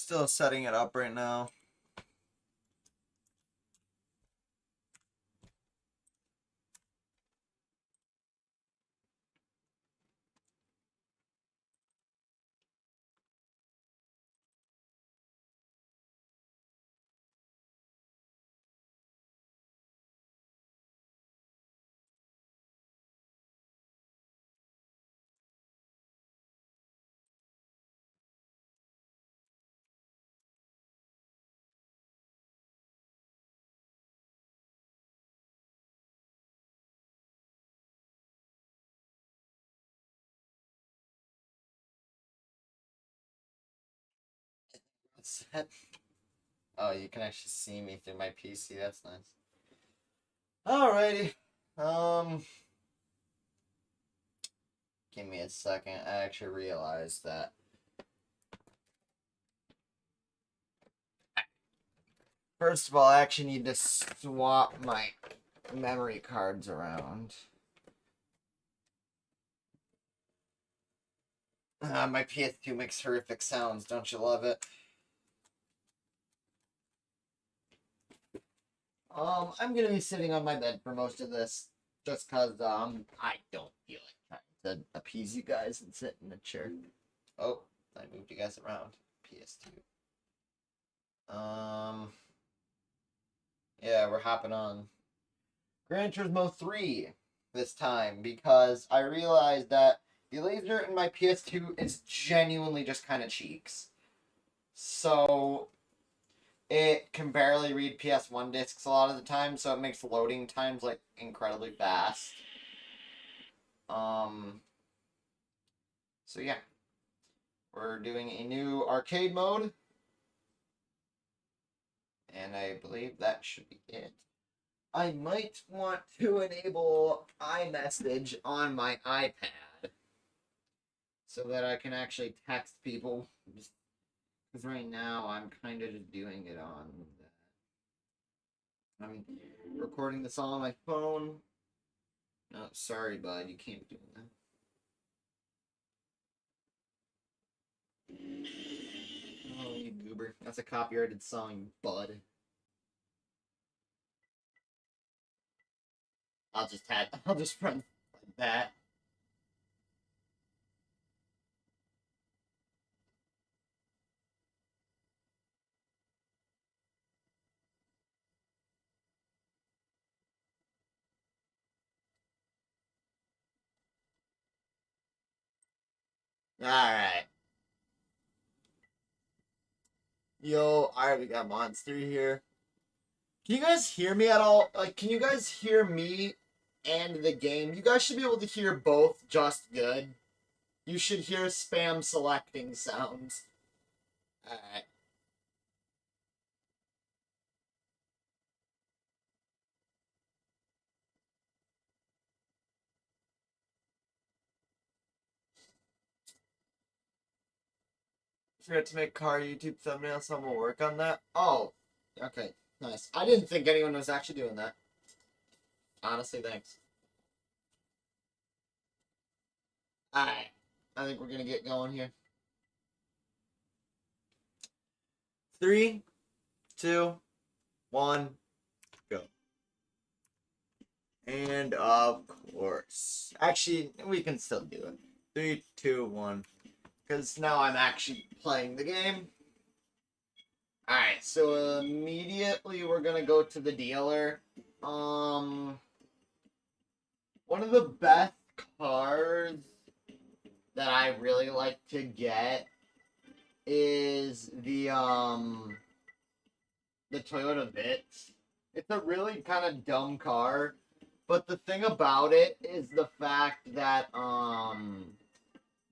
Still setting it up right now. What's that? Oh, you can actually see me through my PC. That's nice. Alrighty. Give me a second. I actually realized that. First of all, I actually need to swap my memory cards around. My PS2 makes horrific sounds. Don't you love it? I'm gonna be sitting on my bed for most of this, just cause I don't feel like trying to appease you guys and sit in a chair. Oh, I moved you guys around. PS2. Yeah, we're hopping on Gran Turismo 3 this time because I realized that the laser in my PS2 is genuinely just kind of cheeks. So it can barely read PS1 discs a lot of the time, so it makes loading times like incredibly fast. So yeah. We're doing a new arcade mode. And I believe that should be it. I might want to enable iMessage on my iPad so that I can actually text people. Because right now I'm kind of just doing it on that. I'm recording this all on my phone. No, sorry, bud, you can't be doing that. Oh, you goober. That's a copyrighted song, bud. I'll just run that. Alright. Yo, I already got Monster here. Can you guys hear me at all? Like, can you guys hear me and the game? You guys should be able to hear both just good. You should hear spam selecting sounds. Alright. Forgot to make car YouTube thumbnail, so I'm gonna work on that. Oh, okay, nice. I didn't think anyone was actually doing that. Honestly, thanks. Alright, I think we're gonna get going here. 3, 2, 1, go. And of course, actually, we can still do it. 3, 2, 1. Because now I'm actually playing the game. Alright, so immediately we're gonna go to the dealer. One of the best cars that I really like to get is the Toyota Vitz. It's a really kind of dumb car, but the thing about it is the fact that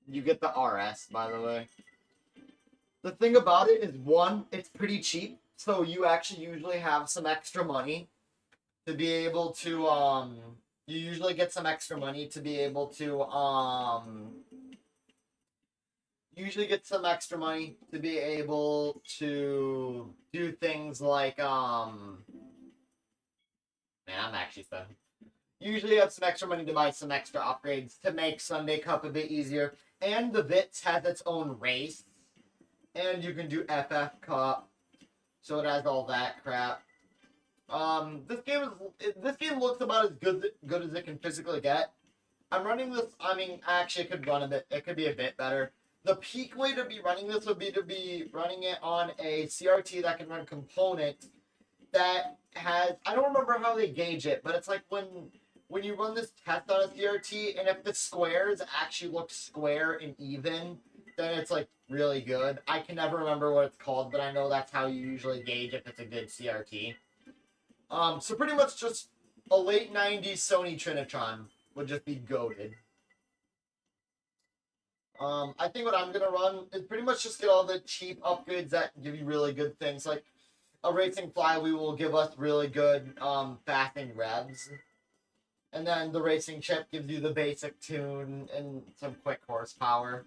you get the RS, by the way. The thing about it is, one, it's pretty cheap, so you actually usually have some extra money to be able to, you usually get some extra money to be able to, do things like, man, I'm actually stuck. Usually have some extra money to buy some extra upgrades to make Sunday Cup a bit easier. And the Vitz has its own race. And you can do FF Cup, so it has all that crap. This game looks about as good as it can physically get. I'm running this. I mean, actually, it could run a bit. It could be a bit better. The peak way to be running this would be to be running it on a CRT that can run component that has. I don't remember how they gauge it, but it's like when you run this test on a CRT, and if the squares actually look square and even, then it's like really good. I can never remember what it's called, but I know that's how you usually gauge if it's a good CRT. So pretty much just a late 90s Sony Trinitron would just be goated. I think what I'm gonna run is pretty much just get all the cheap upgrades that give you really good things. Like a racing flywheel will give us really good fasting revs. And then the racing chip gives you the basic tune and some quick horsepower.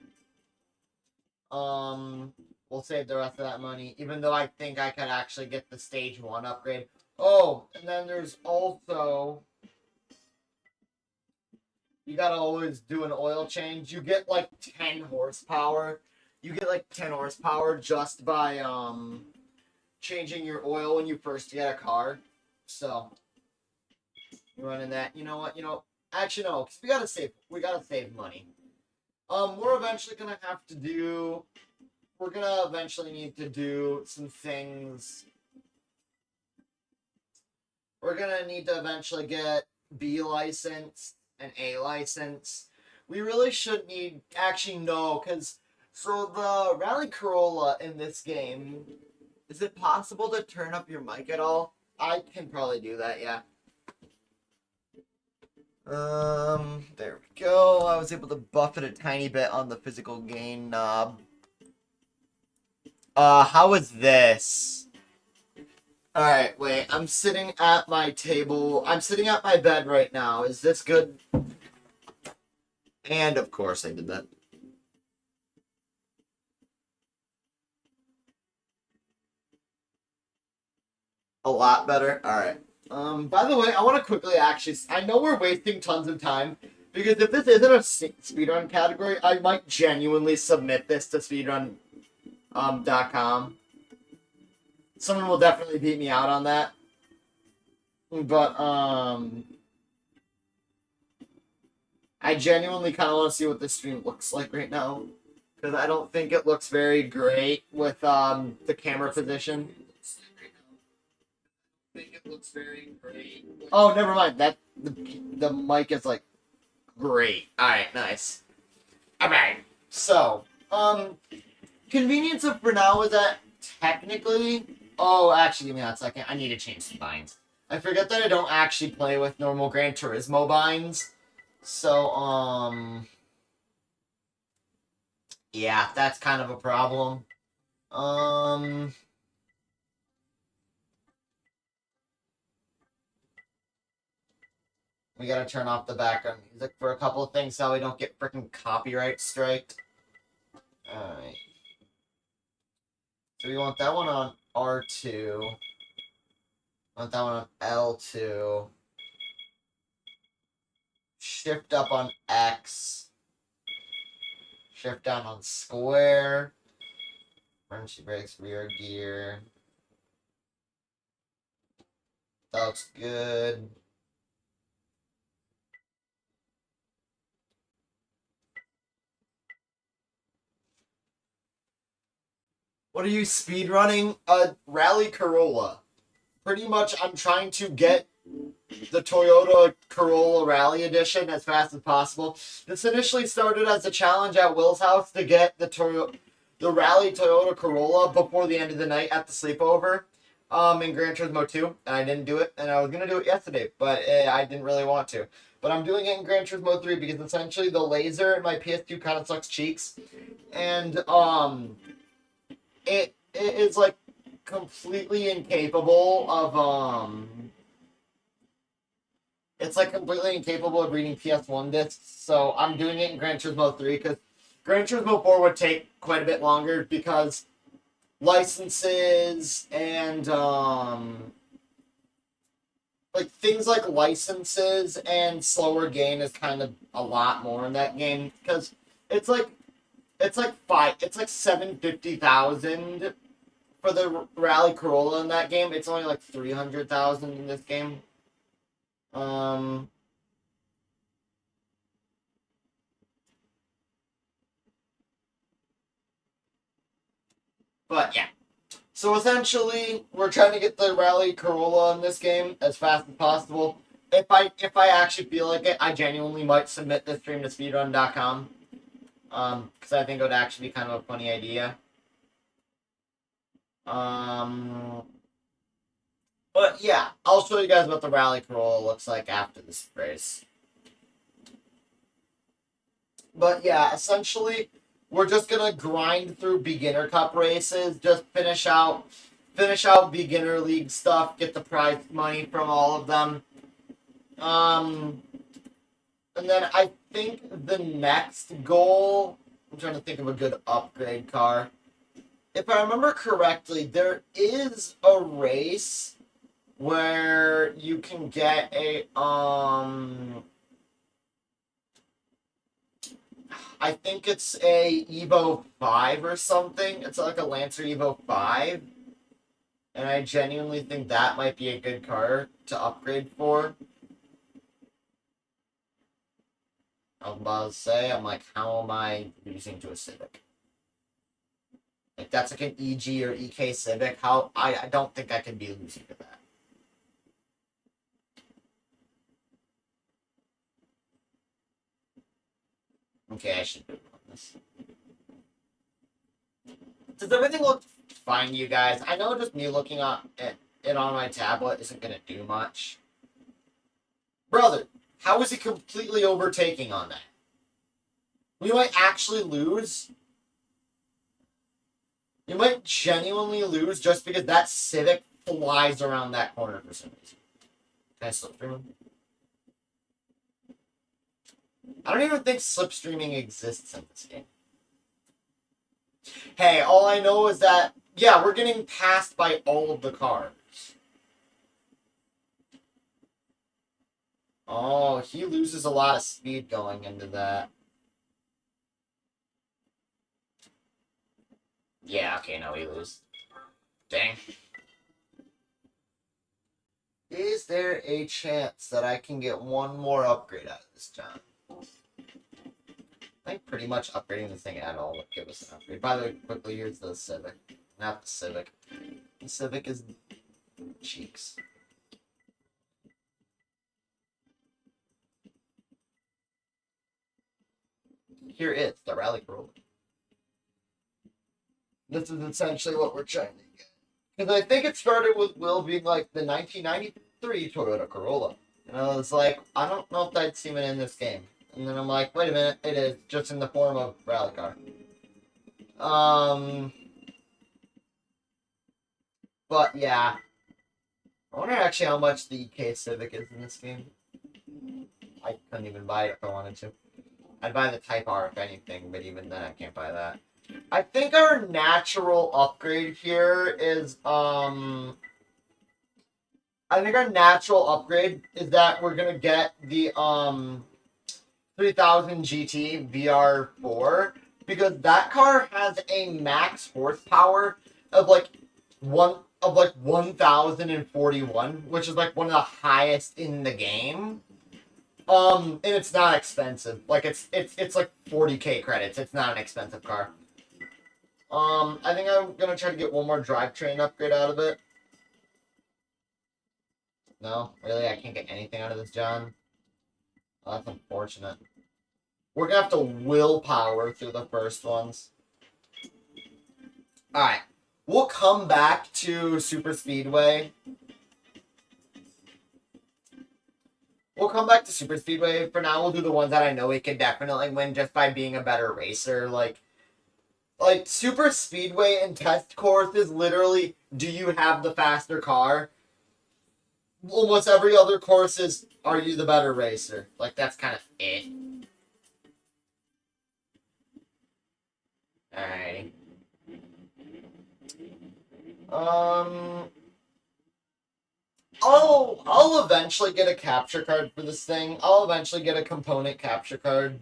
We'll save the rest of that money, even though I think I could actually get the stage 1 upgrade. Oh, and then there's also, you gotta always do an oil change. You get like 10 horsepower. You get like 10 horsepower just by changing your oil when you first get a car. So you're running that. You know what? Actually no, because we gotta save money. We're eventually gonna have to do. We're gonna eventually need to do some things. We're gonna need to eventually get B license and A license. We really should need. Actually, no, because so the Rally Corolla in this game. Is it possible to turn up your mic at all? I can probably do that. Yeah. There we go. I was able to buff it a tiny bit on the physical gain knob. How is this? Alright, wait. I'm sitting at my table. I'm sitting at my bed right now. Is this good? And of course I did that. A lot better? Alright. By the way, I want to quickly actually... I know we're wasting tons of time, because if this isn't a speedrun category, I might genuinely submit this to speedrun.com. Someone will definitely beat me out on that. But, I genuinely kind of want to see what this stream looks like right now. Because I don't think it looks very great with, the camera position. Oh, never mind. That the mic is like great. All right, nice. All right. So, convenience of for now is that technically. Oh, actually, give me that second. I need to change some binds. I forget that I don't actually play with normal Gran Turismo binds. So, yeah, that's kind of a problem. We gotta turn off the background music for a couple of things so we don't get freaking copyright striked. Alright. So we want that one on R2. Want that one on L2. Shift up on X. Shift down on square. Emergency brakes, rear gear. That looks good. What are you speedrunning? Rally Corolla. Pretty much, I'm trying to get the Toyota Corolla Rally Edition as fast as possible. This initially started as a challenge at Will's house to get the Rally Toyota Corolla before the end of the night at the sleepover in Gran Turismo 2. And I didn't do it, and I was going to do it yesterday, but I didn't really want to. But I'm doing it in Gran Turismo 3 because essentially the laser in my PS2 kind of sucks cheeks. And, it is like completely incapable of it's like completely incapable of reading PS1 discs, so I'm doing it in Gran Turismo 3 because Gran Turismo 4 would take quite a bit longer because licenses and like things like licenses and slower gain is kind of a lot more in that game because it's like It's like 750,000 for the Rally Corolla in that game. It's only like 300,000 in this game. But yeah. So essentially, we're trying to get the Rally Corolla in this game as fast as possible. If I actually feel like it, I genuinely might submit this stream to speedrun.com. Because I think it would actually be kind of a funny idea. But yeah, I'll show you guys what the Rally Corolla looks like after this race. But yeah, essentially, we're just gonna grind through beginner cup races, just finish out beginner league stuff, get the prize money from all of them. And then I think the next goal, I'm trying to think of a good upgrade car. If I remember correctly, there is a race where you can get a I think it's a Evo 5 or something. It's like a Lancer Evo 5. And I genuinely think that might be a good car to upgrade for. I was about to say, I'm like, how am I losing to a Civic? Like, that's like an EG or EK Civic. How I don't think I can be losing to that. Okay, I should do on this. Does everything look fine to you guys? I know just me looking at it on my tablet isn't going to do much. Brother, how is he completely overtaking on that? We might actually lose. You might genuinely lose just because that Civic flies around that corner for some reason. Can I slipstream him? I don't even think slipstreaming exists in this game. Hey, all I know is that, yeah, we're getting passed by all of the cars. Oh, he loses a lot of speed going into that. Yeah, okay, no, he loses. Dang. Is there a chance that I can get one more upgrade out of this John? I think pretty much upgrading this thing at all would give us an upgrade. By the way, quickly, here's the Civic. Not the Civic. The Civic is cheeks. Here it's the Rally Corolla. This is essentially what we're trying to get. Because I think it started with Will being like the 1993 Toyota Corolla. And I was like, I don't know if I'd seen it in this game. And then I'm like, wait a minute, it is, just in the form of rally car. But yeah. I wonder actually how much the EK Civic is in this game. I couldn't even buy it if I wanted to. I'd buy the Type R if anything, but even then I can't buy that. I think our natural upgrade here is, I think our natural upgrade is that we're gonna get the, 3000 GT VR4 because that car has a max horsepower of like 1041, which is like one of the highest in the game. And it's not expensive. Like it's like 40k credits. It's not an expensive car. I think I'm gonna try to get one more drivetrain upgrade out of it. No, really, I can't get anything out of this, John. Oh, that's unfortunate. We're gonna have to willpower through the first ones. Alright. We'll come back to Super Speedway. We'll come back to Super Speedway. For now, we'll do the ones that I know we can definitely win just by being a better racer. Like Super Speedway and test courses, literally, do you have the faster car? Almost every other course is, are you the better racer? Like, that's kind of it. Alrighty. I'll eventually get a capture card for this thing. I'll eventually get a component capture card.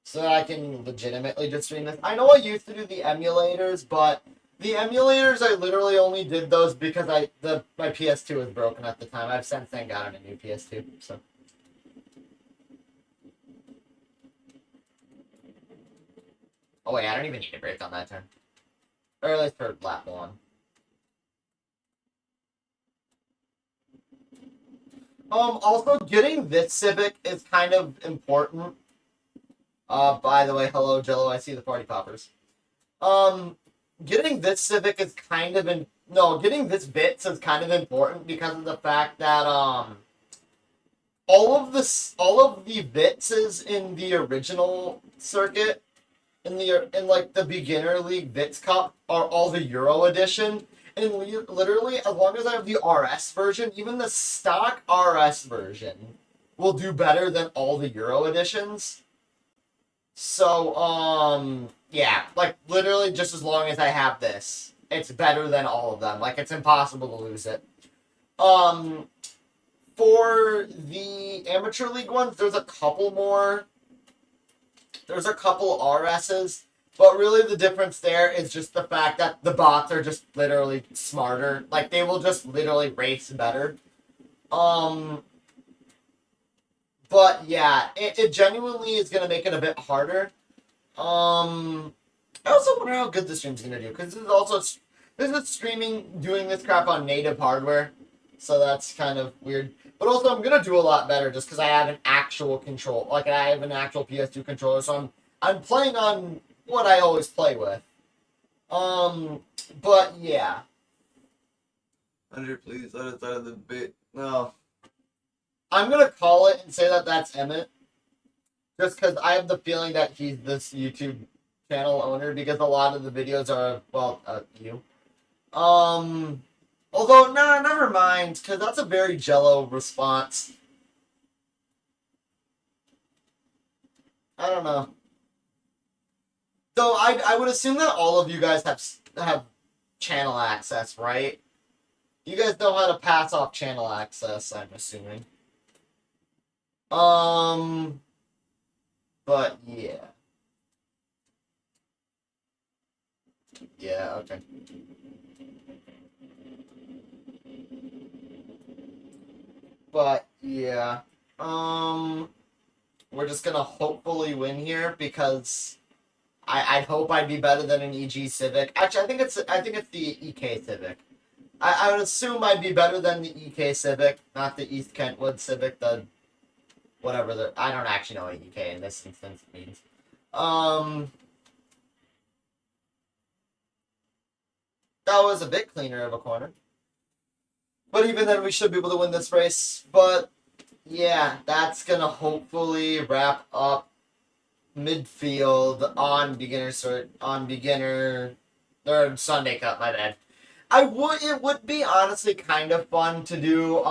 so that I can legitimately just stream this. I know I used to do the emulators, but the emulators I literally only did those because my PS2 was broken at the time. I've since then gotten a new PS2, so. Oh wait, I don't even need a break on that turn. Or at least for lap 1. Also, getting this Civic is kind of important. By the way, hello, Jello, I see the party poppers. Getting this Civic is kind of getting this Vitz is kind of important because of the fact that, all of the Vitzes in the original circuit, in like the beginner league Vitz Cup, are all the Euro edition. And literally, as long as I have the RS version, even the stock RS version will do better than all the Euro editions. So, yeah, like, literally just as long as I have this, it's better than all of them. Like, it's impossible to lose it. For the Amateur League ones, there's a couple more. There's a couple RSs. But really the difference there is just the fact that the bots are just literally smarter. Like, they will just literally race better. But yeah, it genuinely is going to make it a bit harder. I also wonder how good the stream's going to do. Because this is streaming, doing this crap on native hardware. So that's kind of weird. But also I'm going to do a lot better just because I have an actual control. Like, I have an actual PS2 controller. So I'm playing on what I always play with. But yeah. Hunter, please let us out of the bit. No. I'm gonna call it and say that that's Emmett. Just because I have the feeling that he's this YouTube channel owner because a lot of the videos are, well, you. Although, nah, never mind, because that's a very Jello response. I don't know. So I would assume that all of you guys have channel access, right? You guys know how to pass off channel access, I'm assuming. But yeah. Yeah, okay. But yeah. We're just gonna hopefully win here because I'd hope I'd be better than an EG Civic. Actually, I think it's the EK Civic. I would assume I'd be better than the EK Civic, not the East Kentwood Civic, the whatever I don't actually know what EK in this instance means. That was a bit cleaner of a corner. But even then, we should be able to win this race. But yeah, that's gonna hopefully wrap up midfield on beginner or Sunday Cup, my bad. It would be honestly kind of fun to do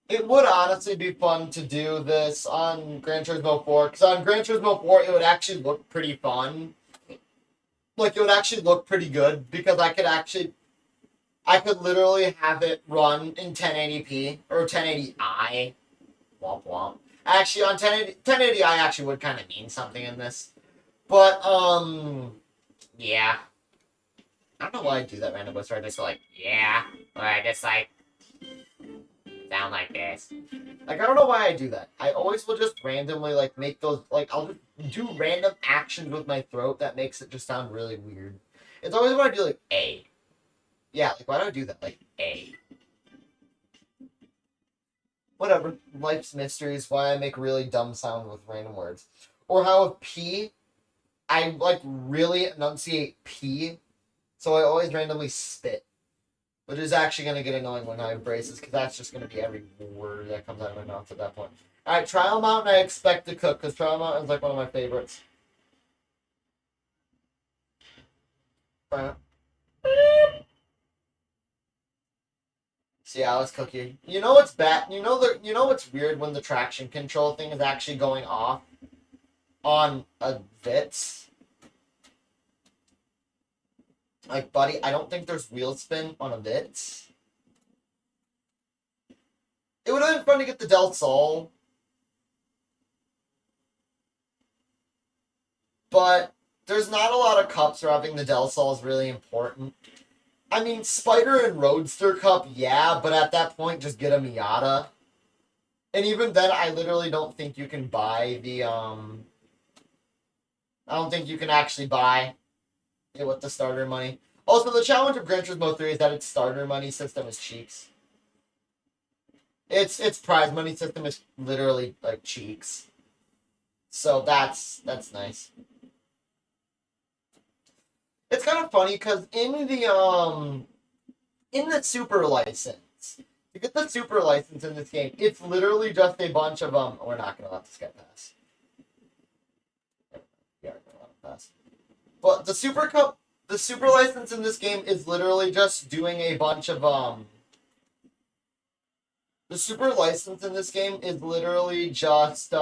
it would honestly be fun to do this on Gran Turismo 4, because on Gran Turismo 4 it would actually look pretty fun. Like, it would actually look pretty good because I could literally have it run in 1080p or 1080i. Womp womp. Actually, on 1080i actually would kind of mean something in this. But, yeah. I don't know why I do that random voice where I just go like, yeah. Or I just, like, sound like this. Like, I don't know why I do that. I always will just randomly, like, make those, like, I'll just do random actions with my throat that makes it just sound really weird. It's always when I do, like, A. Yeah, like, why do I do that? Like, A. Whatever. Life's mysteries, why I make really dumb sounds with random words. Or how with P, I, like, really enunciate P, so I always randomly spit. Which is actually going to get annoying when I have braces, because that's just going to be every word that comes out of my mouth at that point. Alright, Trial Mountain I expect to cook, because Trial Mountain is, like, one of my favorites. So yeah, let's cook you. You know what's bad? You know what's weird when the traction control thing is actually going off on a Vitz? Like, buddy, I don't think there's wheel spin on a Vitz. It would have been fun to get the Del Sol. but there's not a lot of cups where having the Del Sol is really important. I mean, Spider and Roadster Cup, yeah, but at that point, just get a Miata. And even then, I literally don't think you can buy the, I don't think you can actually buy it with the starter money. Also, the challenge of Gran Turismo 3 is that its starter money system is cheeks. Its prize money system is literally, like, cheeks. So that's nice. It's kind of funny, because in the super license, to get the super license in this game, it's literally just a bunch of, we're not going to let this get pass. We are going to let it pass. But the super license in this game is literally just doing a bunch of, the super license in this game is literally just,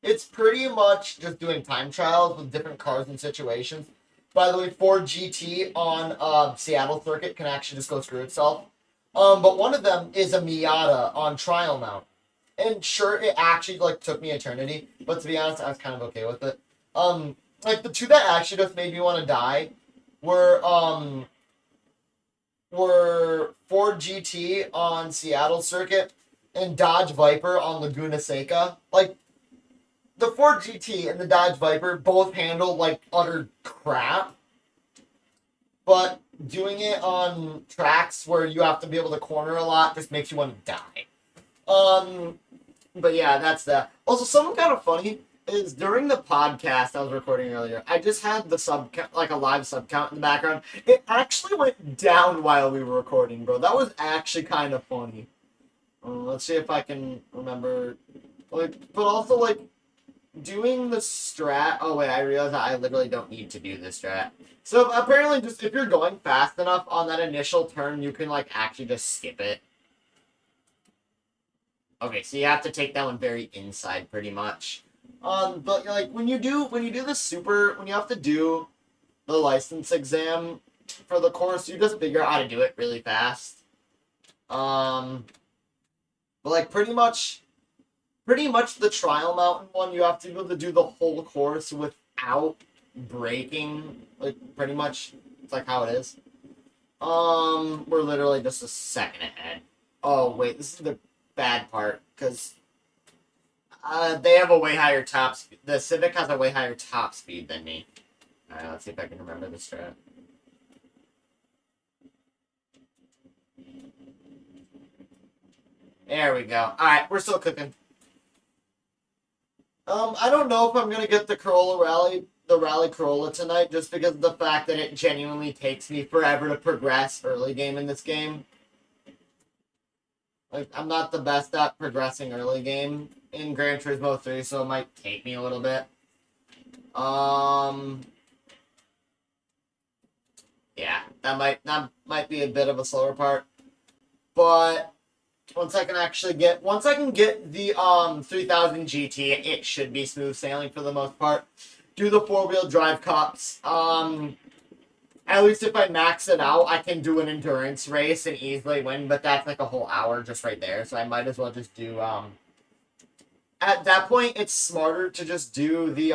it's pretty much just doing time trials with different cars and situations. By the way, Ford GT on Seattle circuit can actually just go screw itself. But one of them is a Miata on trial mount. And sure, it actually like took me eternity, but to be honest, I was kind of okay with it. Like the two that actually just made me want to die were Ford GT on Seattle circuit and Dodge Viper on Laguna Seca. Like the Ford GT and the Dodge Viper both handle like utter crap, but doing it on tracks where you have to be able to corner a lot just makes you want to die. But yeah, that's that. Also, something kind of funny is during the podcast I was recording earlier, I just had the sub count, like a live sub count in the background. It actually went down while we were recording, bro. That was actually kind of funny. Let's see if I can remember. Like, but also like doing the strat. Oh wait, I realized that I literally don't need to do this strat. So apparently, just if you're going fast enough on that initial turn, you can like actually just skip it. Okay, so you have to take that one very inside, pretty much. But like when you have to do the license exam for the course, you just figure out how to do it really fast. But like pretty much the trial mountain one, you have to be able to do the whole course without breaking. Like pretty much, it's like how it is. We're literally just a second ahead. Oh wait, this is the bad part because they have a way higher top speed. The Civic has a way higher top speed than me. Alright, let's see if I can remember this strat. There we go. Alright, we're still cooking. I don't know if I'm gonna get the Rally Corolla tonight, just because of the fact that it genuinely takes me forever to progress early game in this game. Like, I'm not the best at progressing early game in Gran Turismo 3, so it might take me a little bit. Yeah, that might be a bit of a slower part. But once I can get the 3000 GT, it should be smooth sailing for the most part. Do the 4-wheel drive cups. At least if I max it out, I can do an endurance race and easily win, but that's like a whole hour just right there, so I might as well just do, at that point, it's smarter to just do the,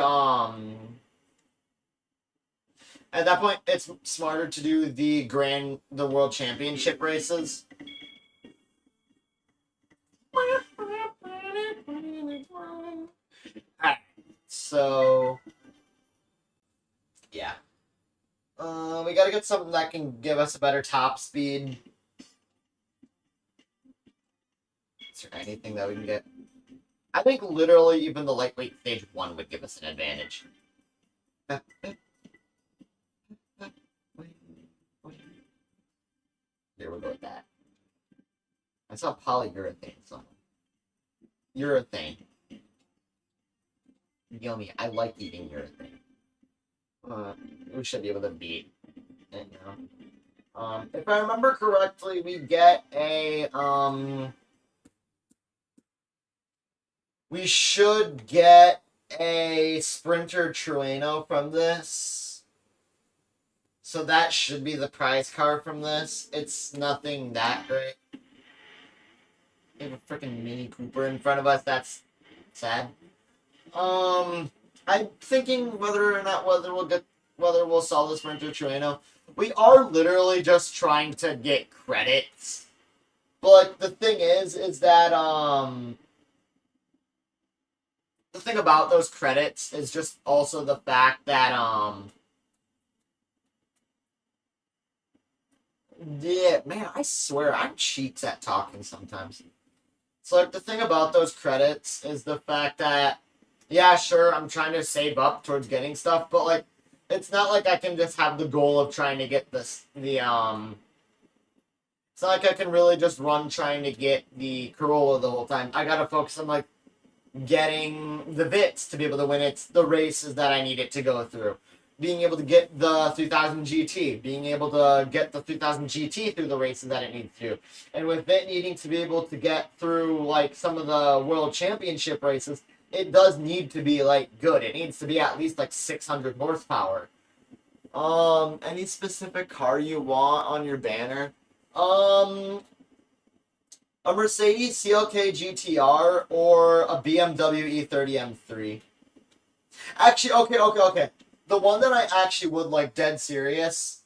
at that point, it's smarter to do the World Championship races. Alright, so, yeah. We gotta get something that can give us a better top speed. Is there anything that we can get? I think literally even the lightweight stage 1 would give us an advantage. There we go with that. I saw polyurethane somewhere. Urethane. Yummy. I like eating urethane. We should be able to beat it now. If I remember correctly, we get a, we should get a Sprinter Trueno from this. So that should be the prize car from this. It's nothing that great. We have a freaking Mini Cooper in front of us. That's sad. I'm thinking whether we'll sell the Sprinter Torino. We are literally just trying to get credits. But like the thing is that the thing about those credits is just also the fact that yeah, man, I swear I'm cheats at talking sometimes. So like the thing about those credits is the fact that yeah, sure, I'm trying to save up towards getting stuff, but like it's not like I can just have the goal of trying to get it's not like I can really just run trying to get the Corolla the whole time. I gotta focus on like getting the VITs to be able to win the races that I need it to go through. Being able to get the 3000 GT, being able to get the 3000 GT through the races that it needs to. And with it needing to be able to get through like some of the World Championship races, it does need to be like good. It needs to be at least like 600 horsepower. Any specific car you want on your banner? A Mercedes CLK GTR or a BMW E30 M3. Actually, okay. The one that I actually would like dead serious.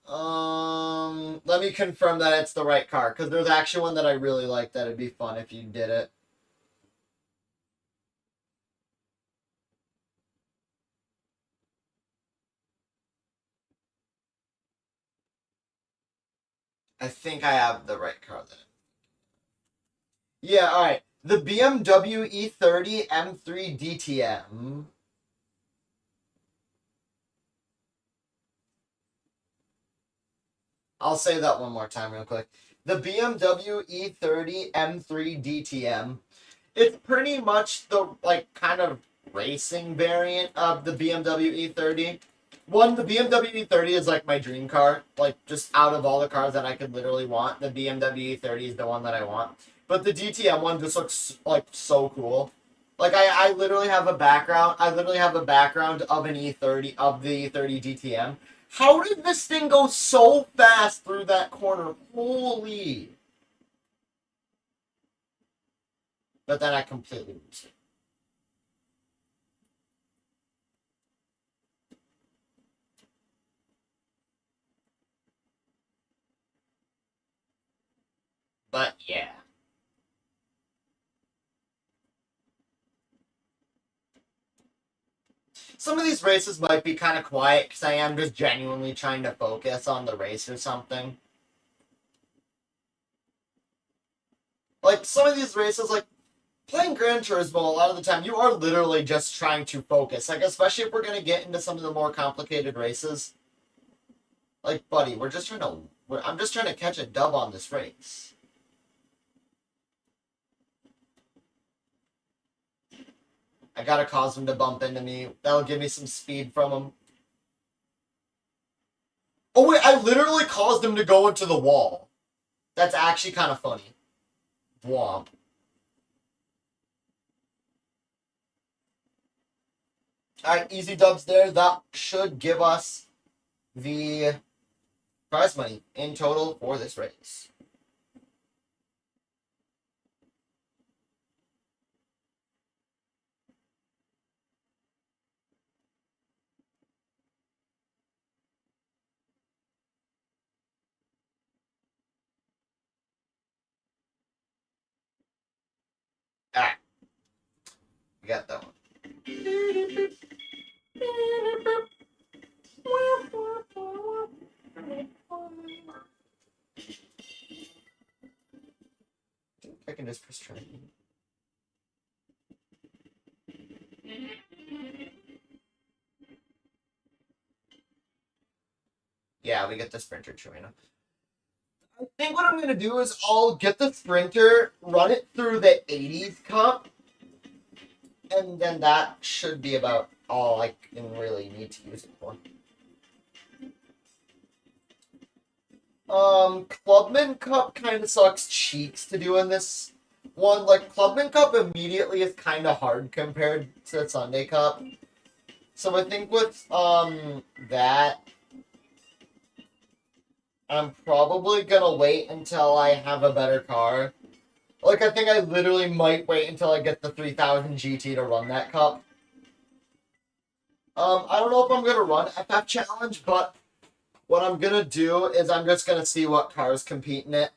Let me confirm that it's the right car because there's actually one that I really like that'd be fun if you did it. I think I have the right car then. Yeah, alright. The BMW E30 M3 DTM. I'll say that one more time real quick. The BMW E30 M3 DTM. It's pretty much the like kind of racing variant of the BMW E30. The BMW E30 is like my dream car. Like just out of all the cars that I could literally want, the BMW E30 is the one that I want. But the DTM one just looks like so cool. Like I literally have a background. I literally have a background of an E30 of the E30 DTM. How did this thing go so fast through that corner? Holy! But then I completely lose it. But yeah. Some of these races might be kind of quiet because I am just genuinely trying to focus on the race or something. Like, some of these races, like, playing Gran Turismo, a lot of the time, you are literally just trying to focus. Like, especially if we're going to get into some of the more complicated races. Like, buddy, I'm just trying to catch a dub on this race. I gotta cause him to bump into me. That'll give me some speed from him. Oh wait, I literally caused him to go into the wall. That's actually kind of funny. Womp. Alright, easy dubs there. That should give us the prize money in total for this race. Alright. We got that one. I can just press try. Yeah, we get the Sprinter Torino. I think what I'm going to do is I'll get the Sprinter, run it through the 80s Cup, and then that should be about all I can really need to use it for. Clubman Cup kind of sucks cheeks to do in this one. Like, Clubman Cup immediately is kind of hard compared to Sunday Cup. So I think with, that, I'm probably gonna wait until I have a better car. Like, I think I literally might wait until I get the 3000 GT to run that cup. I don't know if I'm gonna run FF Challenge, but what I'm gonna do is I'm just gonna see what cars compete in it.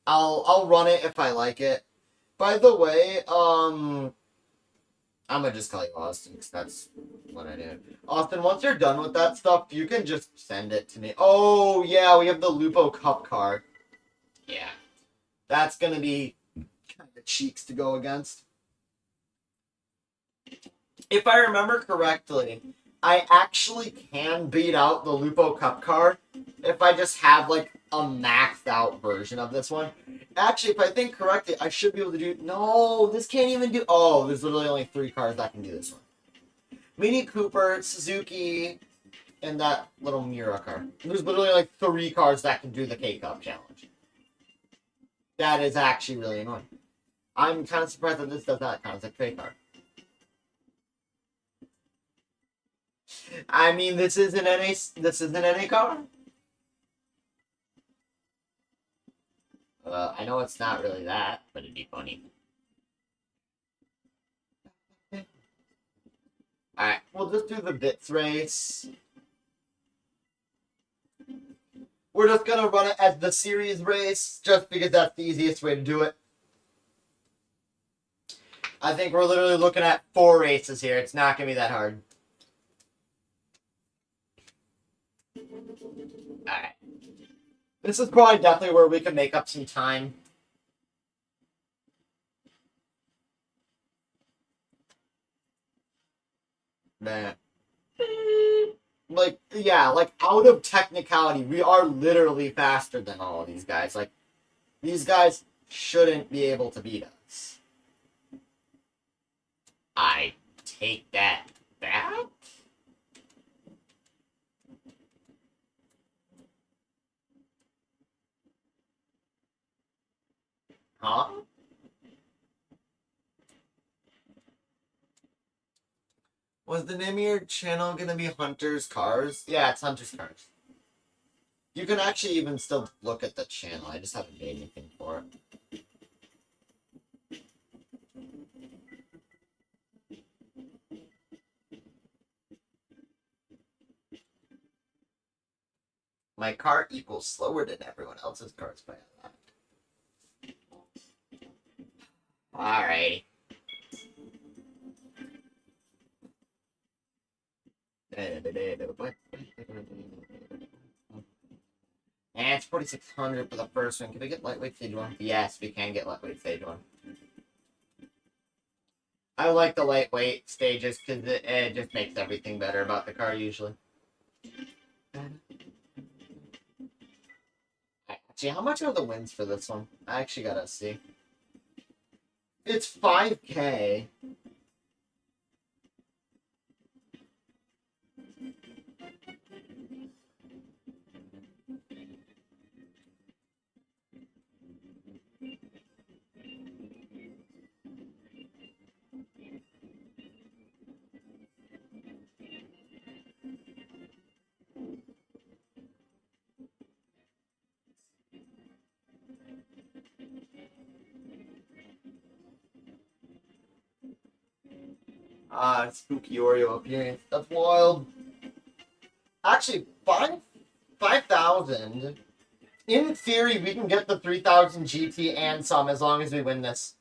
I'll run it if I like it. By the way, I'm gonna just call you Austin because that's what I do. Austin, once you're done with that stuff, you can just send it to me. Oh yeah, we have the Lupo Cup car. Yeah, that's gonna be kind of cheeks to go against. If I remember correctly, I actually can beat out the Lupo Cup car if I just have like a maxed out version of this one. Actually, if I think correctly, I should be able to do... No, this can't even do... Oh, there's literally only 3 cars that can do this one. Mini Cooper, Suzuki, and that little Miura car. There's literally like 3 cars that can do the K-Cup challenge. That is actually really annoying. I'm kind of surprised that this does not count as a K-car. I mean, this isn't any car. I know it's not really that, but it'd be funny. Alright, we'll just do the bits race. We're just gonna run it as the series race, just because that's the easiest way to do it. I think we're literally looking at 4 races here. It's not gonna be that hard. Alright. This is probably definitely where we can make up some time. Man. Like, yeah, like, out of technicality, we are literally faster than all of these guys. Like, these guys shouldn't be able to beat us. I take that back? Huh? Was the name of your channel gonna be Hunter's Cars? Yeah, it's Hunter's Cars. You can actually even still look at the channel. I just haven't made anything for it. My car equals slower than everyone else's cars by a lot. Alright. And it's 4600 for the first one. Can we get lightweight stage 1? Yes, we can get lightweight stage 1. I like the lightweight stages because it just makes everything better about the car usually. Actually, how much are the wins for this one? I actually gotta see. It's 5K. Spooky Oreo appearance. That's wild. Actually, 5,000. In theory, we can get the 3000 GT and some as long as we win this.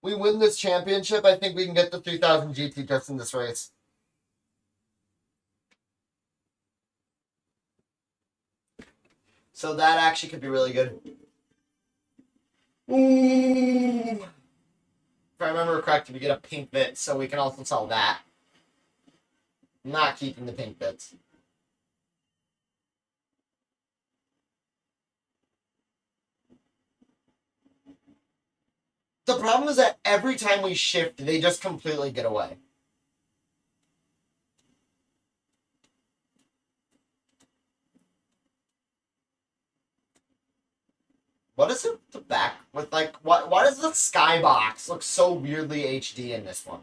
We win this championship, I think we can get the 3000 GT just in this race. So that actually could be really good. Ooh. If I remember correctly, we get a pink bit, so we can also sell that. I'm not keeping the pink bits. The problem is that every time we shift, they just completely get away. What is it the back with like why does the skybox look so weirdly HD in this one?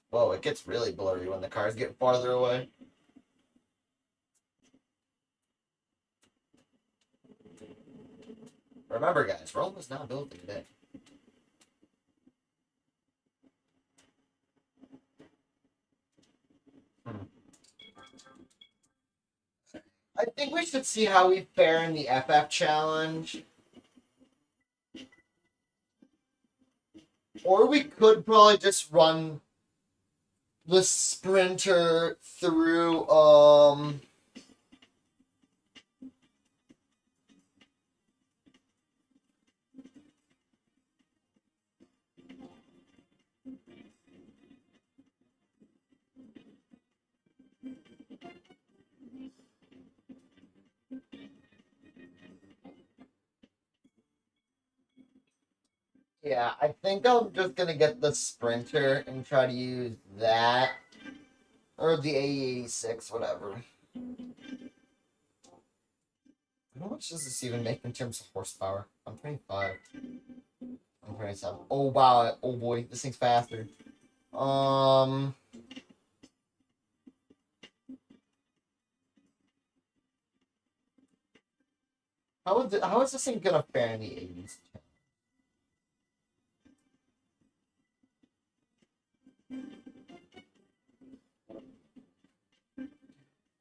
Whoa, it gets really blurry when the cars get farther away. Remember, guys, Rome was not built in a day. I think we should see how we fare in the FF challenge. Or we could probably just run the sprinter through, yeah, I think I'm just gonna get the sprinter and try to use that. Or the A86, whatever. How much does this even make in terms of horsepower? I'm 25. I'm 27. Oh, wow. Oh, boy. This thing's faster. How is this thing gonna fare in the 80s?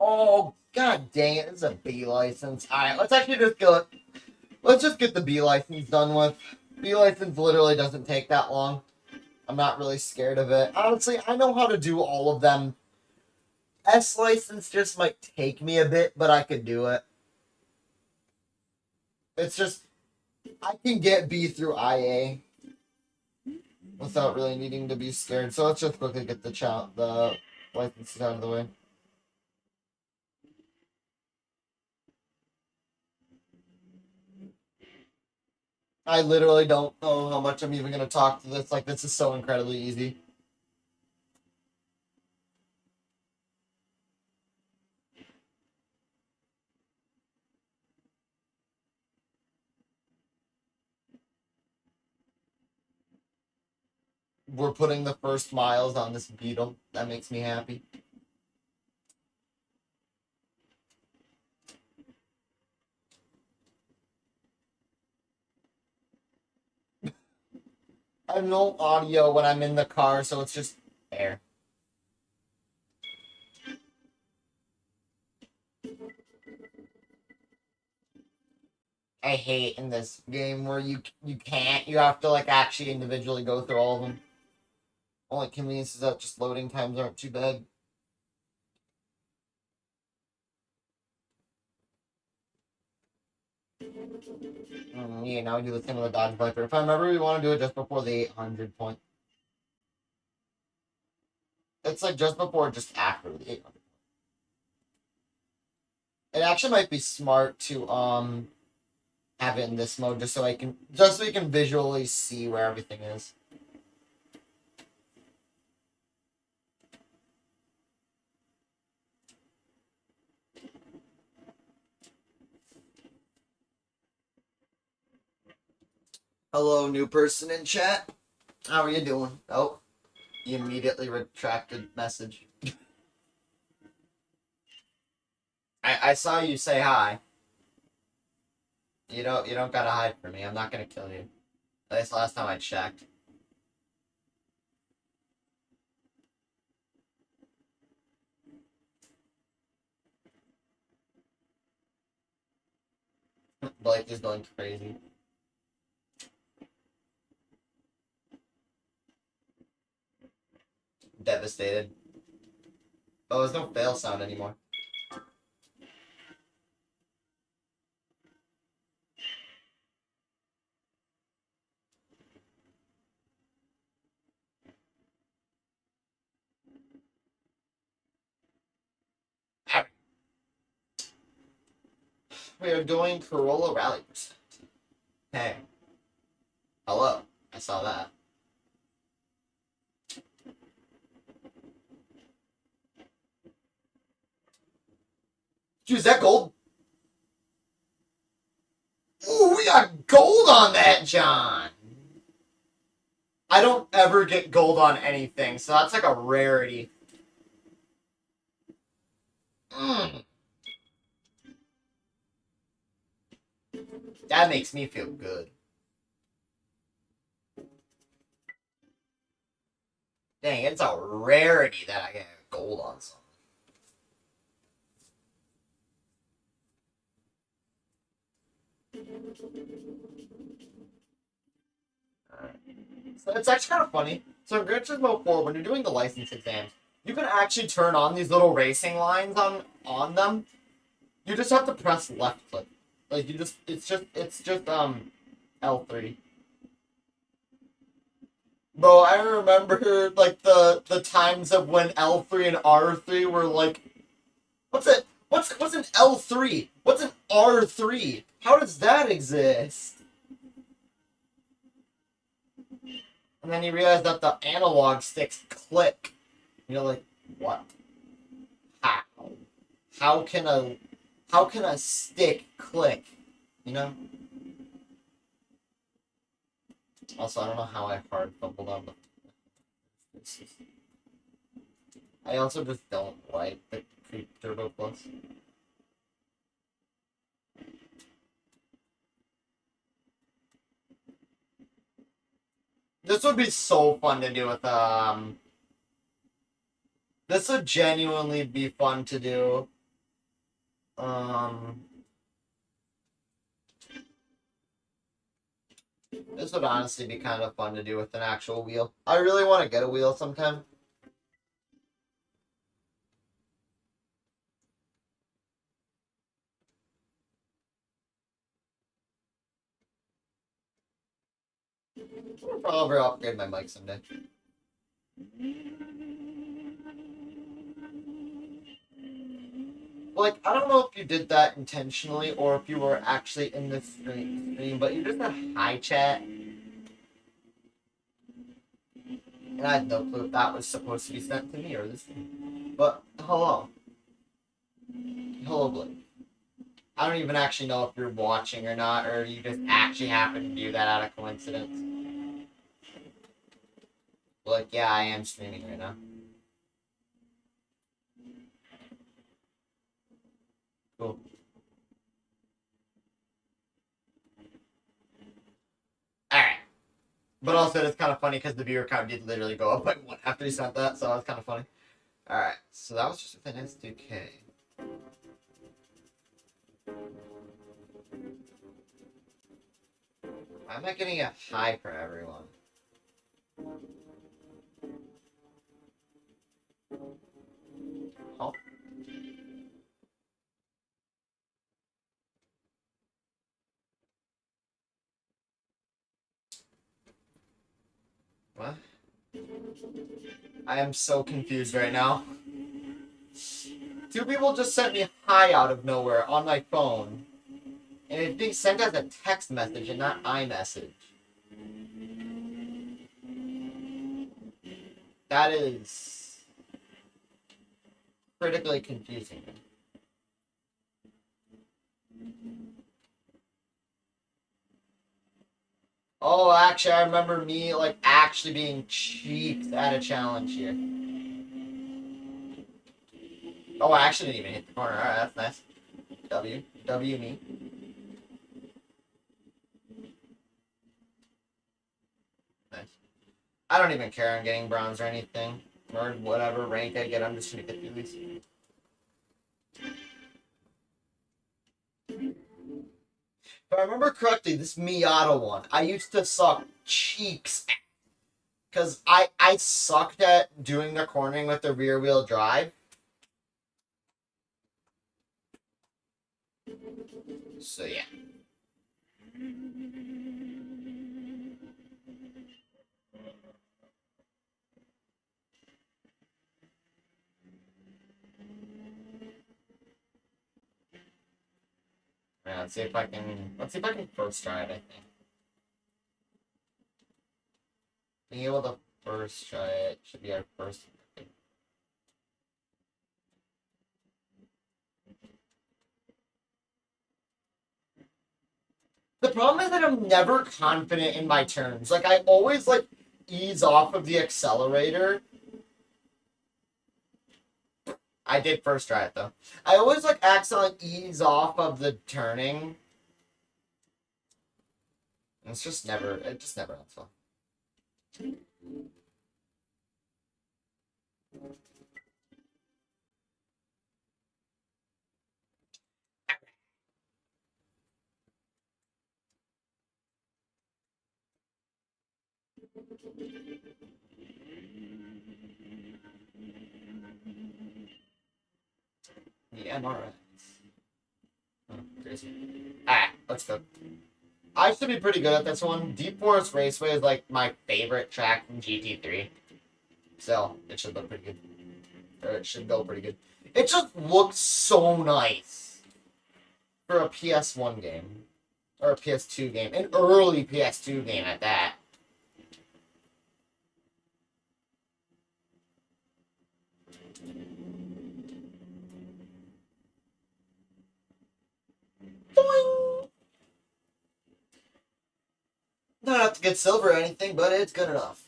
Oh, god dang it. This is a B license. Alright, let's actually just go. Let's just get the B license done with. B license literally doesn't take that long. I'm not really scared of it. Honestly, I know how to do all of them. S license just might take me a bit, but I could do it. It's just, I can get B through IA without really needing to be scared. So let's just quickly get the licenses out of the way. I literally don't know how much I'm even going to talk to this. Like, this is so incredibly easy. We're putting the first miles on this Beetle. That makes me happy. I have no audio when I'm in the car, so it's just air. I hate in this game where you can't. You have to, like, actually individually go through all of them. Only convenience is that just loading times aren't too bad. Yeah, now we do the thing with the Dodge Viper. If I remember, we want to do it just before the 800 point. It's like just before, just after the 800. It actually might be smart to have it in this mode just so we can visually see where everything is. Hello, new person in chat. How are you doing? Oh, you immediately retracted message. I saw you say hi. You don't gotta hide from me. I'm not gonna kill you. At least last time I checked. Blake is going crazy. Devastated. Oh, there's no fail sound anymore. We are doing Corolla Rally percent. Hey. Hello. I saw that. Dude, is that gold? Ooh, we got gold on that, John! I don't ever get gold on anything, so that's like a rarity. That makes me feel good. Dang, it's a rarity that I get gold on something. So it's actually kind of funny. So in Gran Turismo 4, when you're doing the license exams, you can actually turn on these little racing lines on them. You just have to press left click. Like it's just L3. Bro, I remember like the times of when L3 and R3 were like, what's an L3? What's an R3? How does that exist? And then you realize that the analog sticks click. You're like, what? How? How can a stick click? You know? Also, I don't know how I hard fumbled on the. I also just don't like the Creep Turbo Plus. This would be so fun to do with This would genuinely be fun to do. This would honestly be kind of fun to do with an actual wheel. I really want to get a wheel sometime. I'll probably upgrade my mic someday. Like, I don't know if you did that intentionally or if you were actually in this stream, but you just had hi chat. And I had no clue if that was supposed to be sent to me or this stream. But, hello. Hello, Blake. I don't even actually know if you're watching or not, or you just actually happen to do that out of coincidence. Like, yeah, I am streaming right now. Cool. Alright. But also, it's kind of funny because the viewer count did literally go up by one after he sent that, so that was kind of funny. Alright, so that was just with an S2K. Why am I getting a high for everyone? Oh. What? I am so confused right now. Two people just sent me hi out of nowhere on my phone. And it's being sent as a text message and not iMessage. That is critically confusing. Oh, actually, I remember me, like, actually being cheaped at a challenge here. Oh, I actually didn't even hit the corner. Alright, that's nice. W me. Nice. I don't even care on getting bronze or anything. Or whatever rank I get, I'm just gonna get through these. If I remember correctly, this Miata one, I used to suck cheeks at. Because I sucked at doing the cornering with the rear wheel drive. So, yeah. Yeah, let's see if I can first try it, I think. Being able to first try it should be our first. The problem is that I'm never confident in my turns. Like, I always, like, ease off of the accelerator. I did first try it, though. I always, like, accidentally ease off of the turning. It just never ends well. The MRS. Oh, crazy. Alright, let's go. I should be pretty good at this one. Deep Forest Raceway is like my favorite track from GT3. So, it should look pretty good. Or it should go pretty good. It just looks so nice for a PS1 game. Or a PS2 game. An early PS2 game at that. Boing! Don't have to get silver or anything, but it's good enough.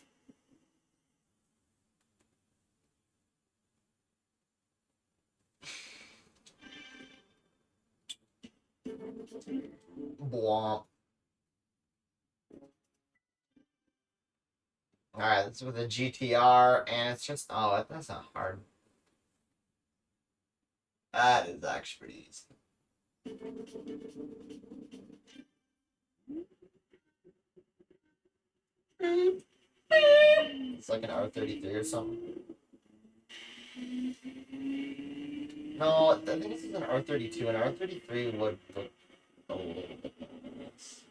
Bwomp. Alright, this is with a GTR, and it's just... Oh, that's not hard. That is actually pretty easy. It's like an R33 or something. No, I think this is an R32. An R33 would look a little bit like this.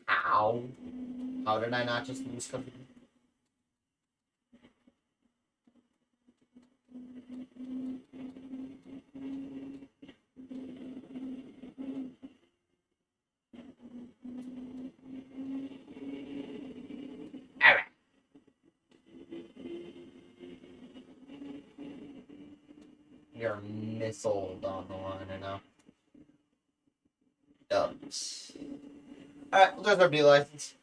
Ow. How did I not just lose company? Alright. You're missiled on the line, I know. Dubs. Alright, there's our B license.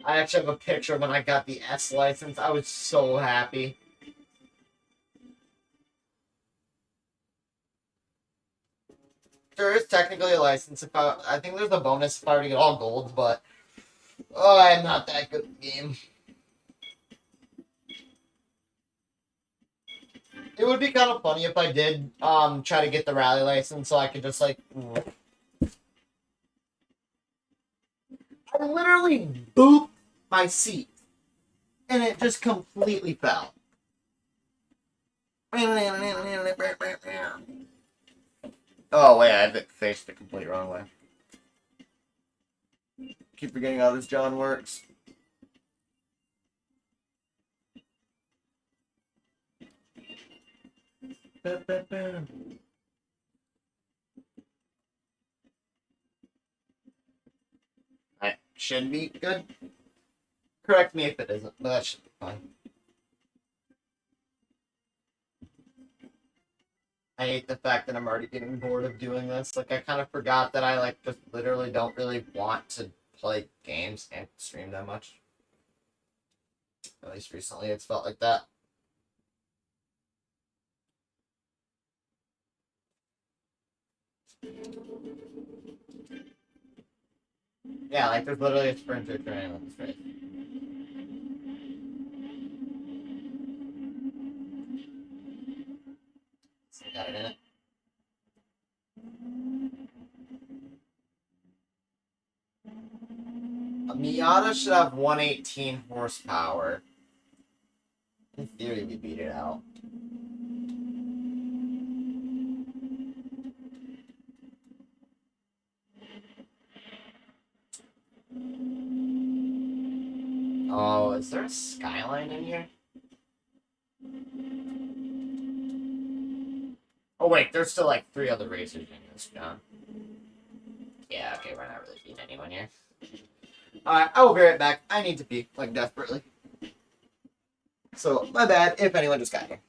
I actually have a picture when I got the S license. I was so happy. There is technically a license. If I think there's a bonus if I were to get all golds, but I'm not that good at the game. It would be kind of funny if I did try to get the rally license so I could just like... I literally booped my seat and it just completely fell. Oh wait, I faced the complete wrong way. Keep forgetting how this John works. Alright, should be good. Correct me if it isn't, but that should be fine. I hate the fact that I'm already getting bored of doing this. Like, I kind of forgot that I, like, just literally don't really want to play games and stream that much. At least recently it's felt like that. Yeah, like, there's literally a sprinter training on this race. Got it in it. A Miata should have 118 horsepower. In theory, we beat it out. Oh, is there a skyline in here? Oh wait, there's still like 3 other racers in this, John. Yeah, okay, we're not really beating anyone here. Alright, I will be right back. I need to pee, like, desperately. So, my bad if anyone just got here.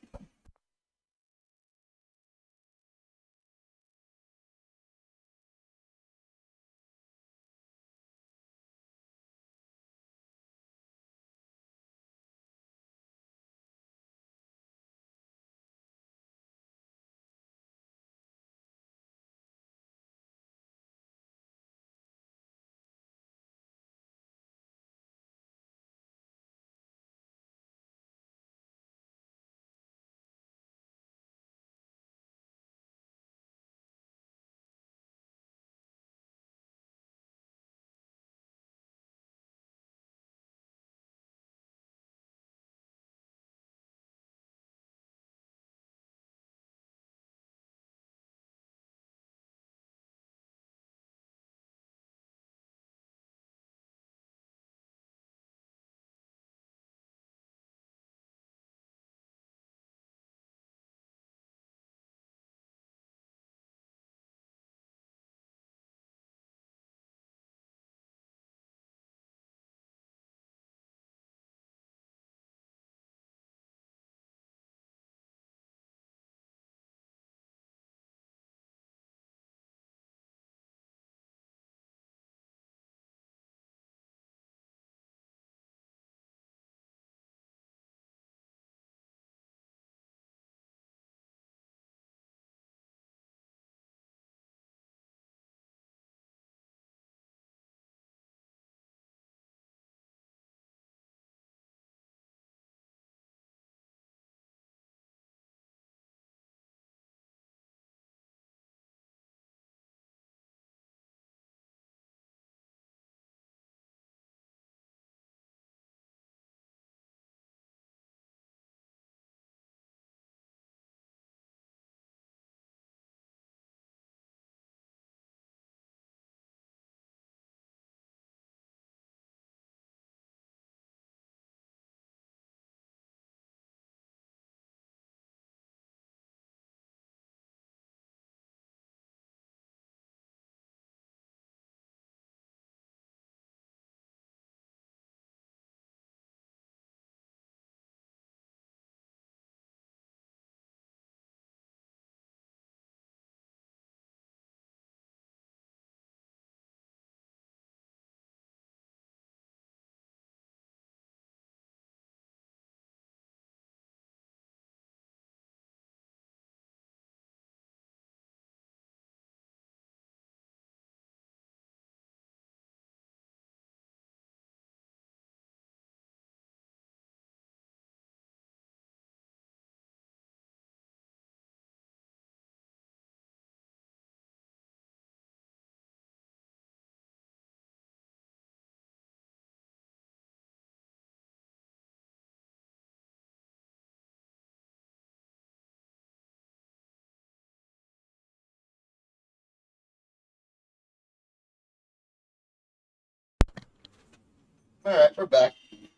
Alright, we're back.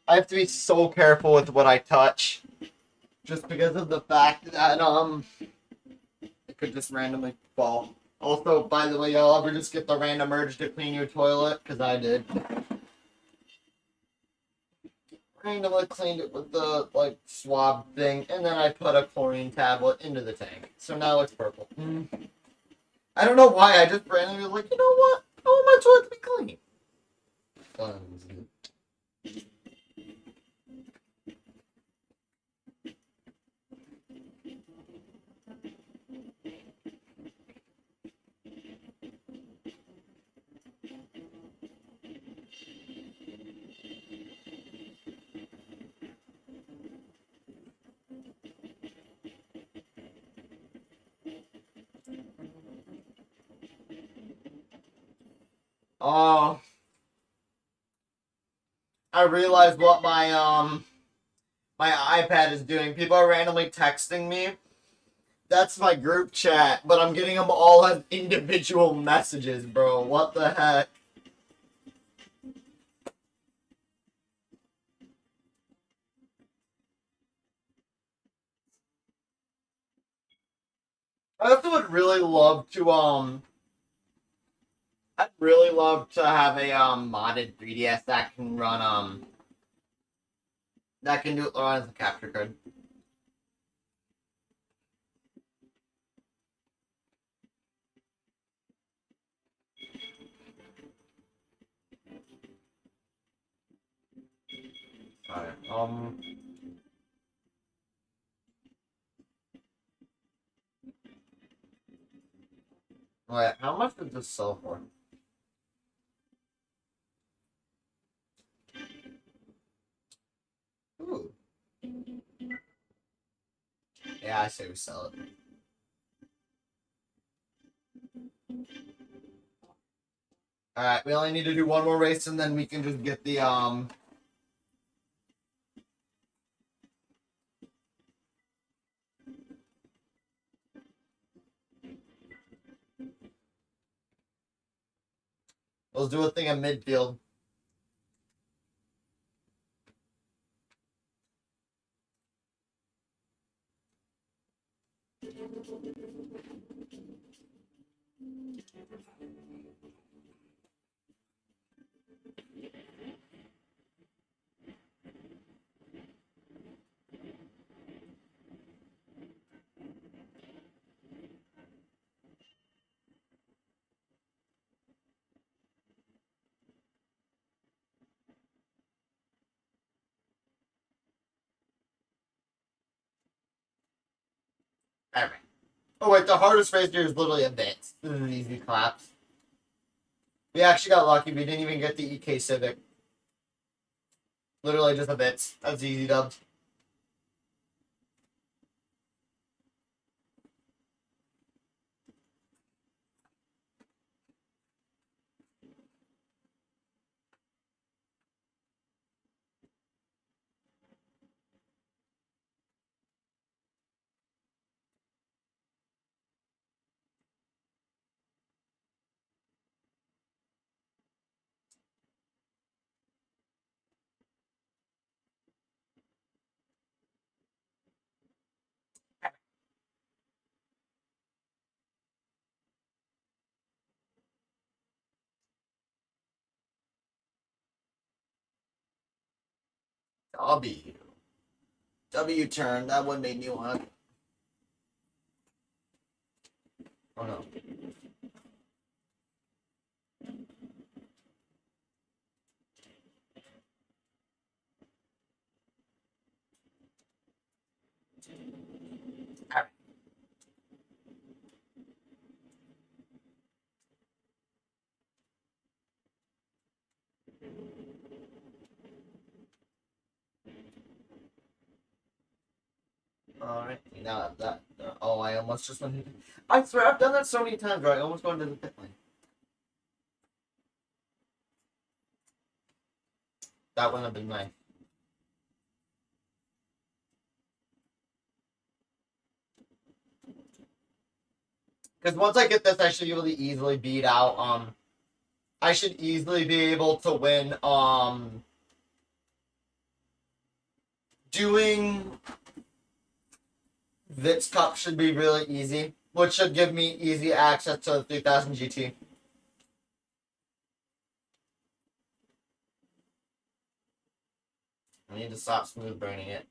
I have to be so careful with what I touch. Just because of the fact that, it could just randomly fall. Also, by the way, y'all ever just get the random urge to clean your toilet? Because I did. Randomly cleaned it with the, like, swab thing, and then I put a chlorine tablet into the tank. So now it's purple. I don't know why, I just randomly was like, you know what? I want my toilet to be clean. Cleanse it. Oh, I realized what my iPad is doing. People are randomly texting me. That's my group chat, but I'm getting them all as individual messages, bro. What the heck? I also would really love to I'd really love to have a modded 3DS that can run that can do run as a capture card. Alright, wait, how much does this sell for? Ooh. Yeah, I say we sell it. Alright, we only need to do one more race and then we can just get the let's do a thing in midfield. Alright. Oh wait, the hardest race here is literally a bit. This is an easy collapse. We actually got lucky. We didn't even get the EK Civic. Literally just a bit. That's easy dubs. W. W turn. That one made me want. Oh no. Alright. Now that. Oh, I almost just went. I swear I've done that so many times where I almost go into the pit lane. That wouldn't have been nice. Because once I get this, I should really easily beat out, I should easily be able to win, doing Vitz Cup should be really easy, which should give me easy access to the 3000 GT. I need to stop smooth burning it.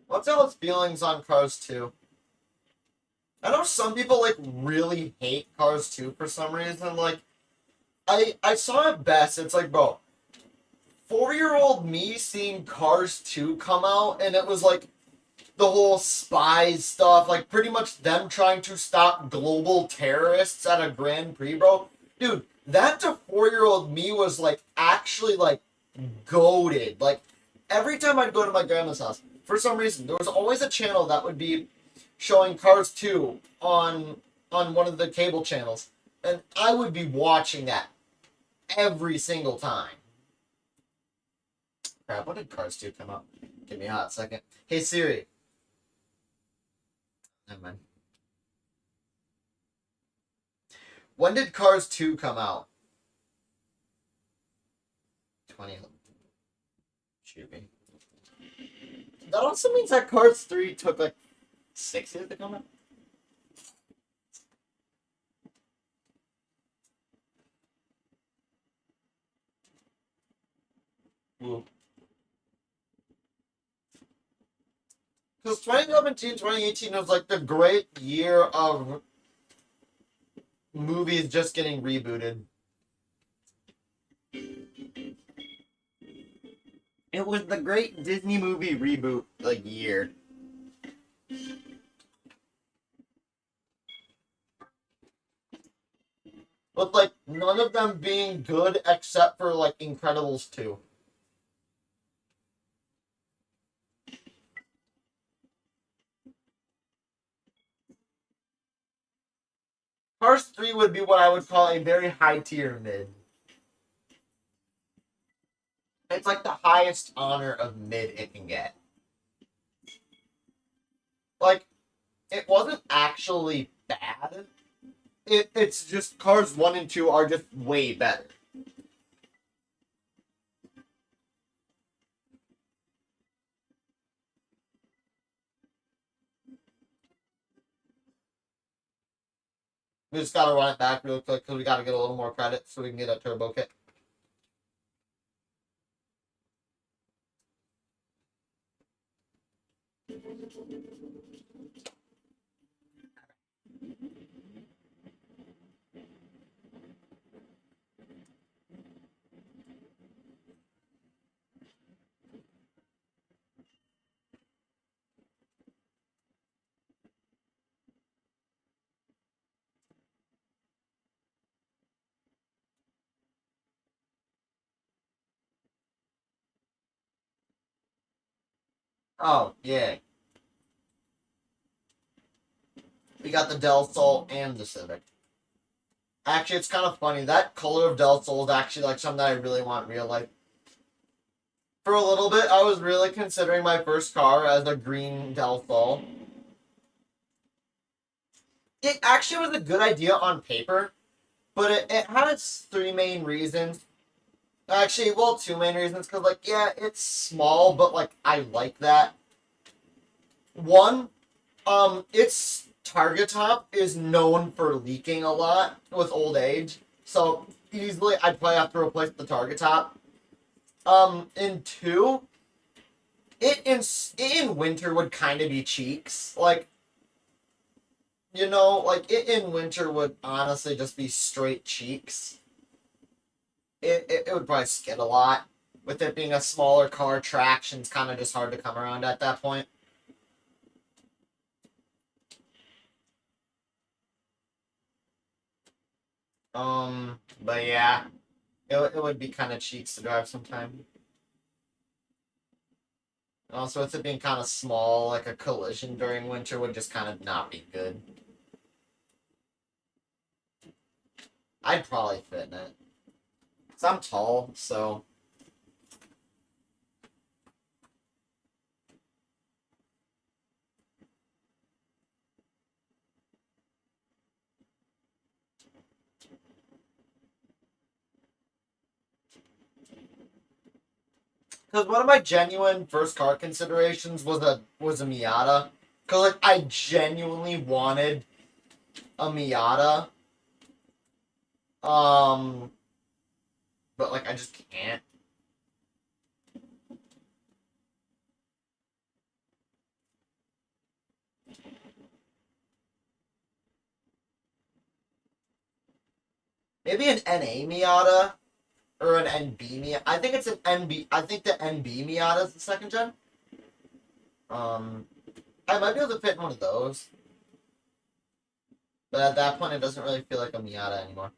What's y'all's feelings on Cars 2? I know some people like really hate Cars 2 for some reason. Like, I saw it best. It's like, bro, 4-year-old me seeing Cars 2 come out, and it was like the whole spies stuff, like pretty much them trying to stop global terrorists at a Grand Prix, bro. Dude, that to 4-year-old me was like actually like goated. Like every time I'd go to my grandma's house, for some reason, there was always a channel that would be showing Cars 2 on one of the cable channels, and I would be watching that every single time. Crap, when did Cars 2 come out? Give me a hot second. Hey Siri. Never mind. When did Cars 2 come out? 2011. Shoot me. That also means that Cars 3 took like 6 years to come out? Woo. Because 2017, 2018 was like the great year of movies just getting rebooted. It was the great Disney movie reboot like year. With like none of them being good except for like Incredibles 2. Cars 3 would be what I would call a very high tier mid. It's like the highest honor of mid it can get. Like, it wasn't actually bad. It's just Cars 1 and 2 are just way better. We just gotta run it back real quick because we gotta get a little more credit so we can get a turbo kit. Oh, yeah. We got the Del Sol and the Civic. Actually, it's kind of funny. That color of Del Sol is actually like something that I really want in real life. For a little bit, I was really considering my first car as a green Del Sol. It actually was a good idea on paper, but it had its 3 main reasons. Actually, well, 2 main reasons, because, like, yeah, it's small, but, like, I like that. One, its target top is known for leaking a lot with old age, so easily I'd probably have to replace the target top. And 2, it in winter would kind of be cheeks. Like, you know, like, it in winter would honestly just be straight cheeks. It would probably skid a lot. With it being a smaller car, traction's kind of just hard to come around at that point. But yeah, it would be kind of cheeks to drive sometime. Also, with it being kind of small, like a collision during winter would just kind of not be good. I'd probably fit in it. 'Cause I'm tall, so... Because one of my genuine first car considerations was a Miata. Because like I genuinely wanted a Miata. But like I just can't. Maybe an NA Miata or an NB Miata. I think it's an NB. I think the NB Miata is the second gen. I might be able to fit in one of those. But at that point, it doesn't really feel like a Miata anymore.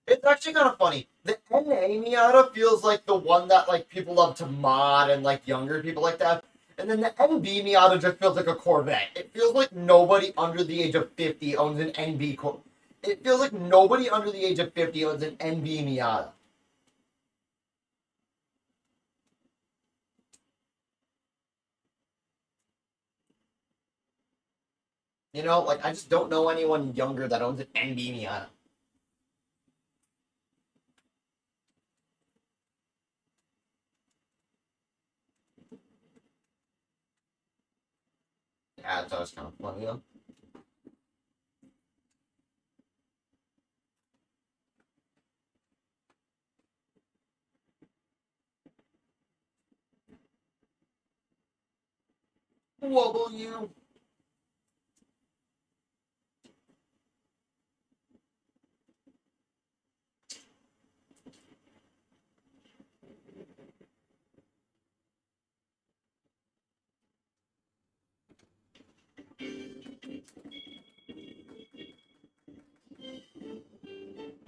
It's actually kind of funny. The NA Miata feels like the one that like people love to mod and like younger people like that. And then the NB Miata just feels like a Corvette. It feels like nobody under the age of 50 owns an NB Corvette. It feels like nobody under the age of 50 owns an NB Miata. You know, like I just don't know anyone younger that owns an NB Miata. Yeah, that was kind of funny though. Wobble you.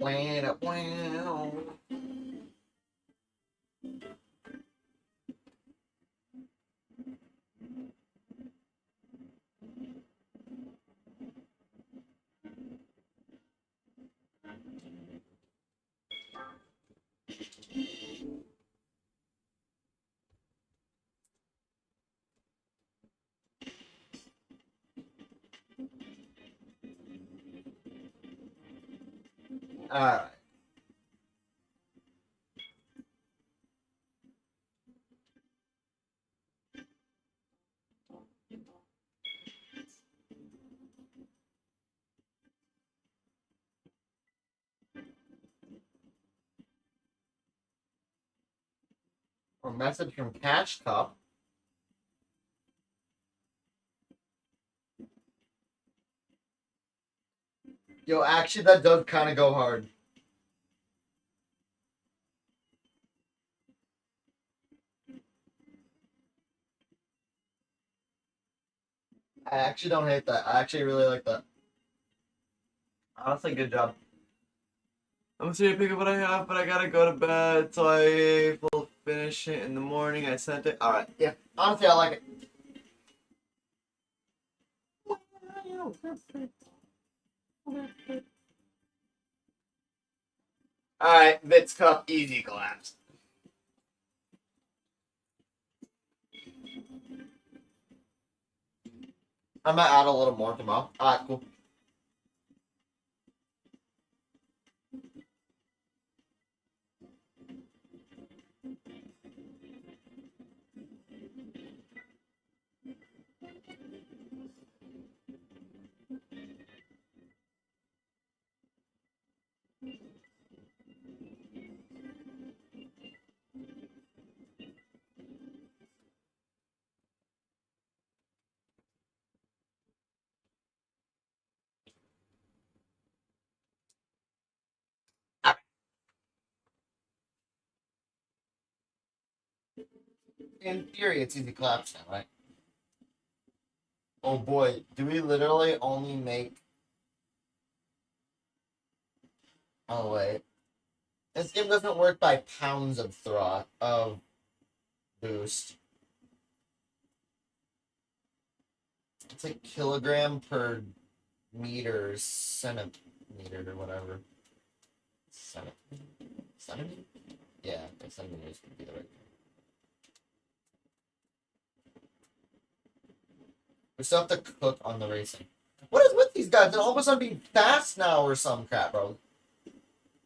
Wow. Alright. A message from Cash Cup. Yo, actually, that does kind of go hard. I actually don't hate that. I actually really like that. Honestly, good job. I'm gonna see you pick up what I have, but I gotta go to bed, so I will finish it in the morning. I sent it. Alright. Yeah, honestly, I like it. Alright, Vitz Cup, easy collapse. I might add a little more tomorrow. Alright, cool. In theory, it's easy collapse now, right? Oh boy, do we literally only make... Oh wait. This game doesn't work by pounds of boost. It's like kilogram per meter, centimeter, or whatever. Centimeter? Yeah, I think centimeters would be the right. We still have to cook on the racing. What is with these guys? They're all of a sudden being fast now or some crap, bro.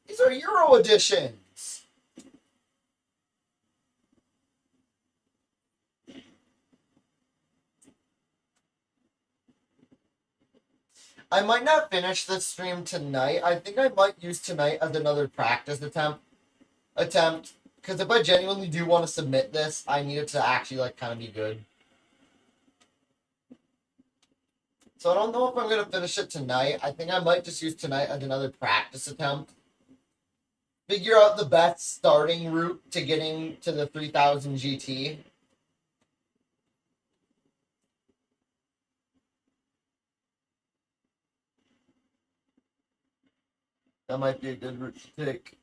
These are Euro editions. I might not finish this stream tonight. I think I might use tonight as another practice attempt. Because if I genuinely do want to submit this, I need it to actually, like, kind of be good. So I don't know if I'm going to finish it tonight. I think I might just use tonight as another practice attempt. Figure out the best starting route to getting to the 3000 GT. That might be a good route to take.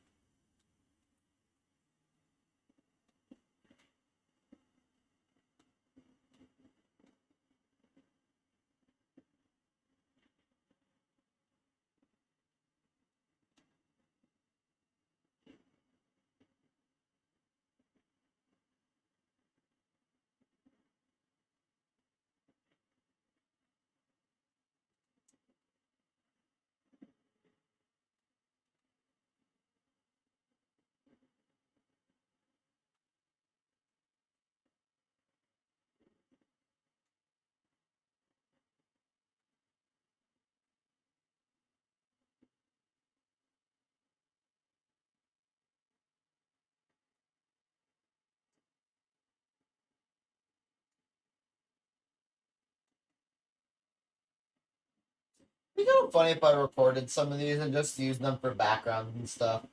It'd be kind of funny if I recorded some of these and just used them for background and stuff.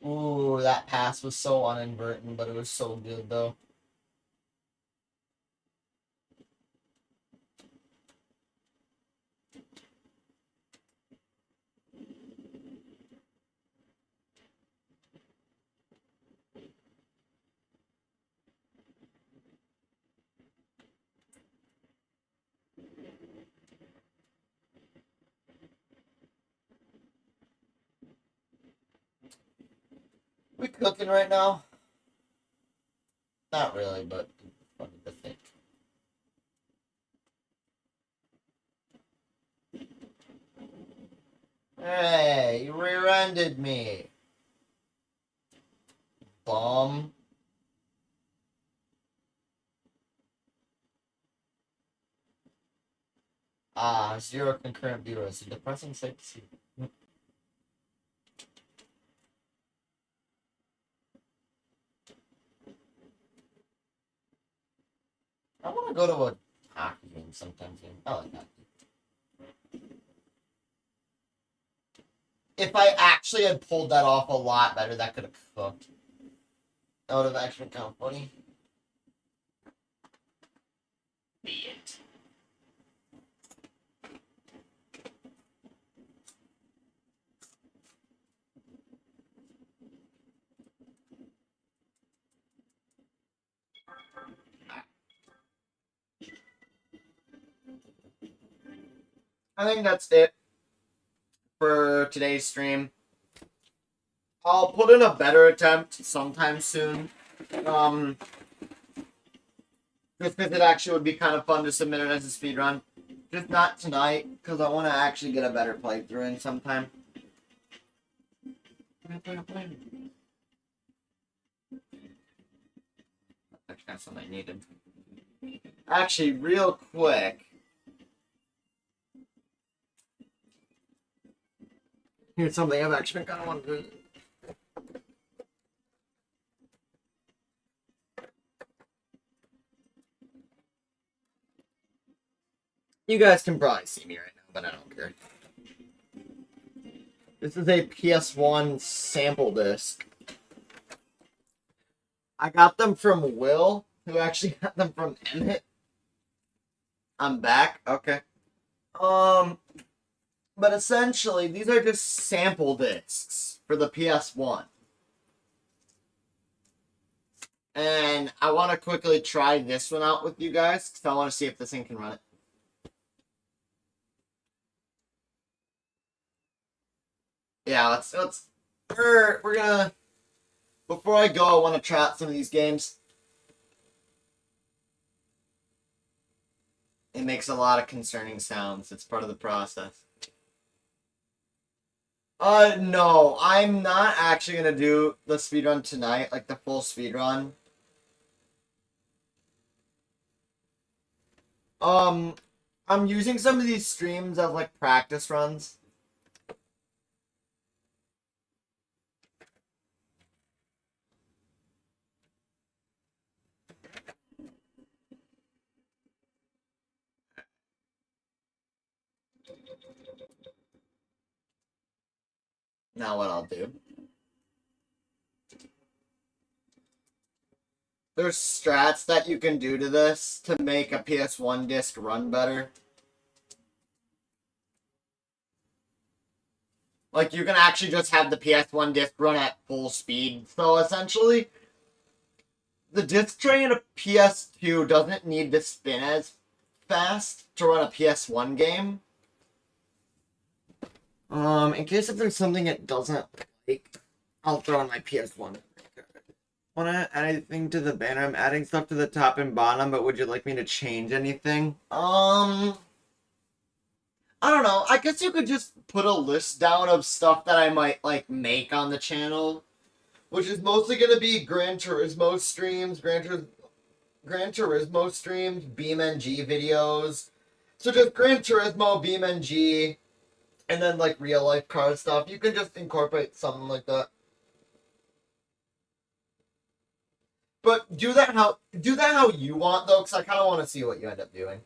Ooh, that pass was so uninvertent, but it was so good, though. We cooking right now? Not really, but funny to think. Hey, you rear-ended me. Bum. Ah, 0 concurrent viewers. A depressing sight to see. I want to go to a hockey game sometimes. I like hockey. If I actually had pulled that off a lot better, that could have cooked. That would have actually been kind of funny. Be it. I think that's it for today's stream. I'll put in a better attempt sometime soon. Just because it actually would be kind of fun to submit it as a speedrun. Just not tonight, because I want to actually get a better playthrough in sometime. Actually, that's something I needed. Actually, real quick. Here's something I've actually been kind of wanting to do. You guys can probably see me right now, but I don't care. This is a PS1 sample disc. I got them from Will, who actually got them from Emmett. I'm back. Okay. But essentially, these are just sample discs for the PS1. And I want to quickly try this one out with you guys, because I want to see if this thing can run it. Yeah, we're gonna, before I go, I want to try out some of these games. It makes a lot of concerning sounds. It's part of the process. No, I'm not actually gonna do the speedrun tonight, like the full speedrun. I'm using some of these streams as like practice runs. Now what I'll do. There's strats that you can do to this to make a PS1 disc run better. Like, you can actually just have the PS1 disc run at full speed. So, essentially, the disc tray in a PS2 doesn't need to spin as fast to run a PS1 game. In case if there's something it doesn't like, I'll throw in my PS1. Want to add anything to the banner? I'm adding stuff to the top and bottom, but would you like me to change anything? I don't know. I guess you could just put a list down of stuff that I might, like, make on the channel. Which is mostly going to be Gran Turismo streams, Gran Turismo streams, BeamNG videos. So just Gran Turismo, BeamNG, and then, like, real-life car stuff. You can just incorporate something like that. But do that how you want, though, because I kind of want to see what you end up doing.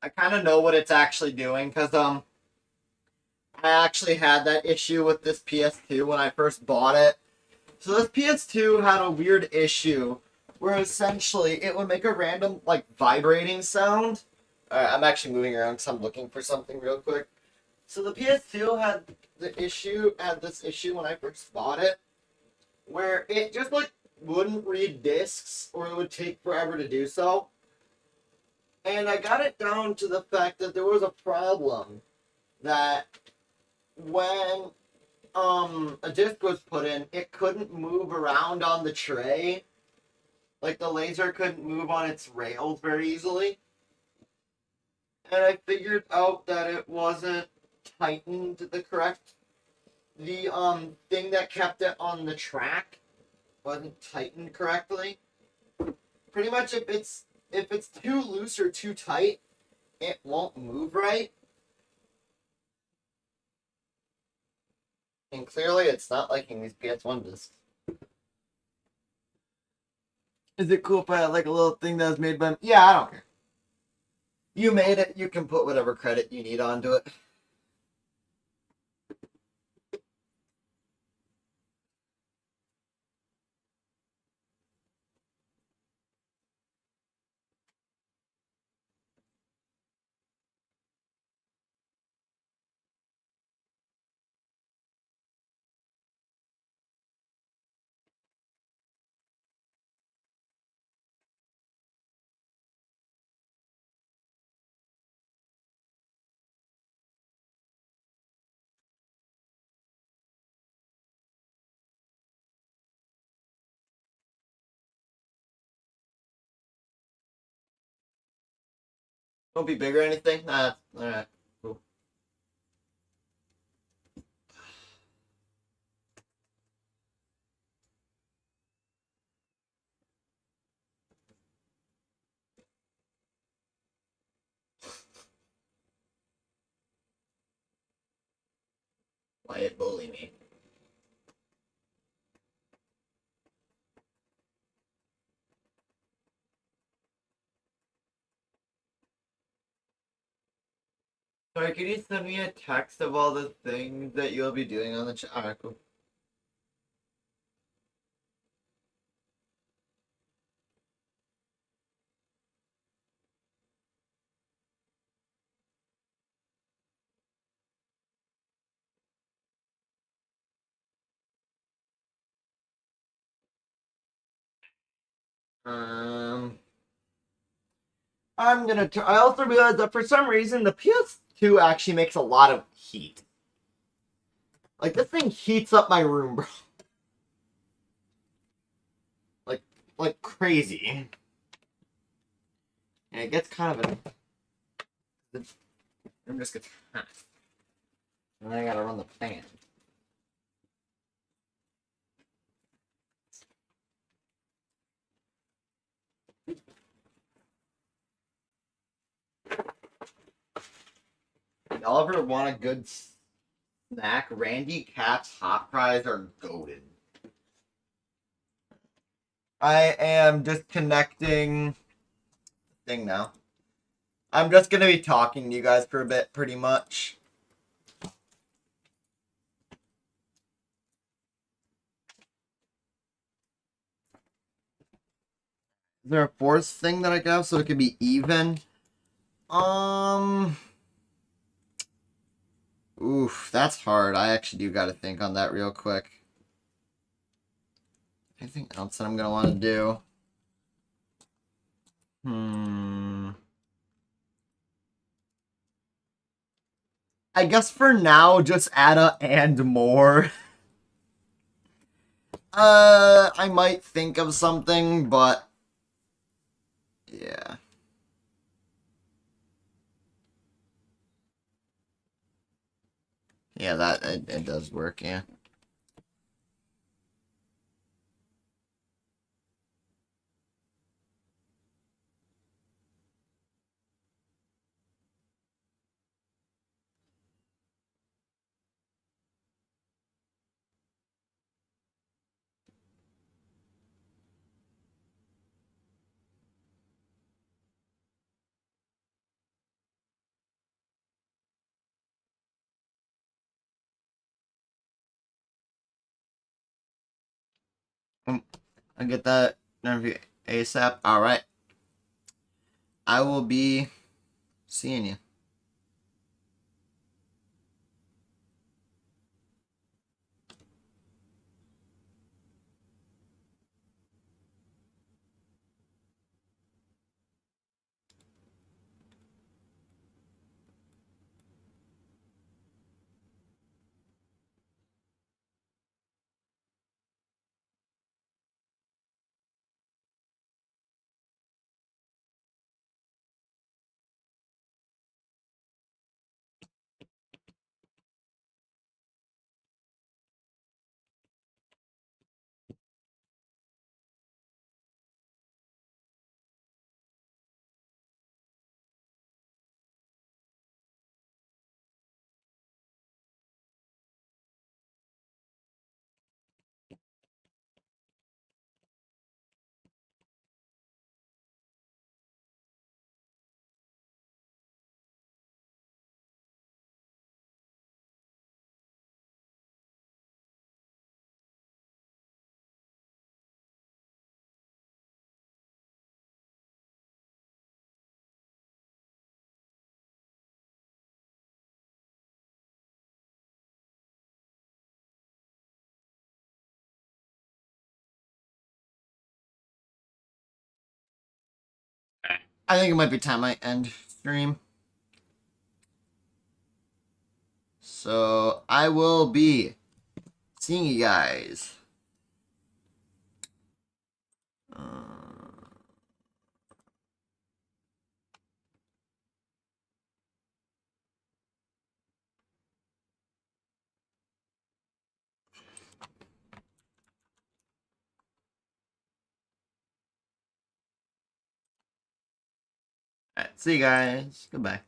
I kind of know what it's actually doing, because, I actually had that issue with this PS2 when I first bought it. So this PS2 had a weird issue, where essentially it would make a random, like, vibrating sound. Alright, I'm actually moving around because I'm looking for something real quick. So the PS2 had this issue when I first bought it, where it just, like, wouldn't read discs, or it would take forever to do so. And I got it down to the fact that there was a problem that when a disc was put in, it couldn't move around on the tray. Like, the laser couldn't move on its rails very easily. And I figured out that it wasn't tightened the correct... The, thing that kept it on the track wasn't tightened correctly. Pretty much if it's too loose or too tight, it won't move right. And clearly it's not liking these PS1 discs. Is it cool if I had like a little thing that was made by... Yeah, I don't care. You made it, you can put whatever credit you need onto it. Won't be big or anything? Nah, alright, cool. Why it bully me? Sorry, can you send me a text of all the things that you'll be doing on the chat? Alright, cool. I also realized that for some reason the PS2 actually makes a lot of heat. Like, this thing heats up my room, bro. Like crazy. And it gets kind of a... I'm just gonna... And then I gotta run the fan. Y'all ever want a good snack? Randy Cap's hot fries are goated. I am disconnecting the thing now. I'm just gonna be talking to you guys for a bit, pretty much. Is there a fourth thing that I can have so it can be even? Oof, that's hard. I actually do gotta think on that real quick. Anything else that I'm gonna want to do? I guess for now, just add a and more. I might think of something, but yeah. Yeah, that it does work, yeah. I get that interview ASAP. All right. I will be seeing you. I think it might be time I end stream. So I will be seeing you guys. Alright, see you guys. Goodbye.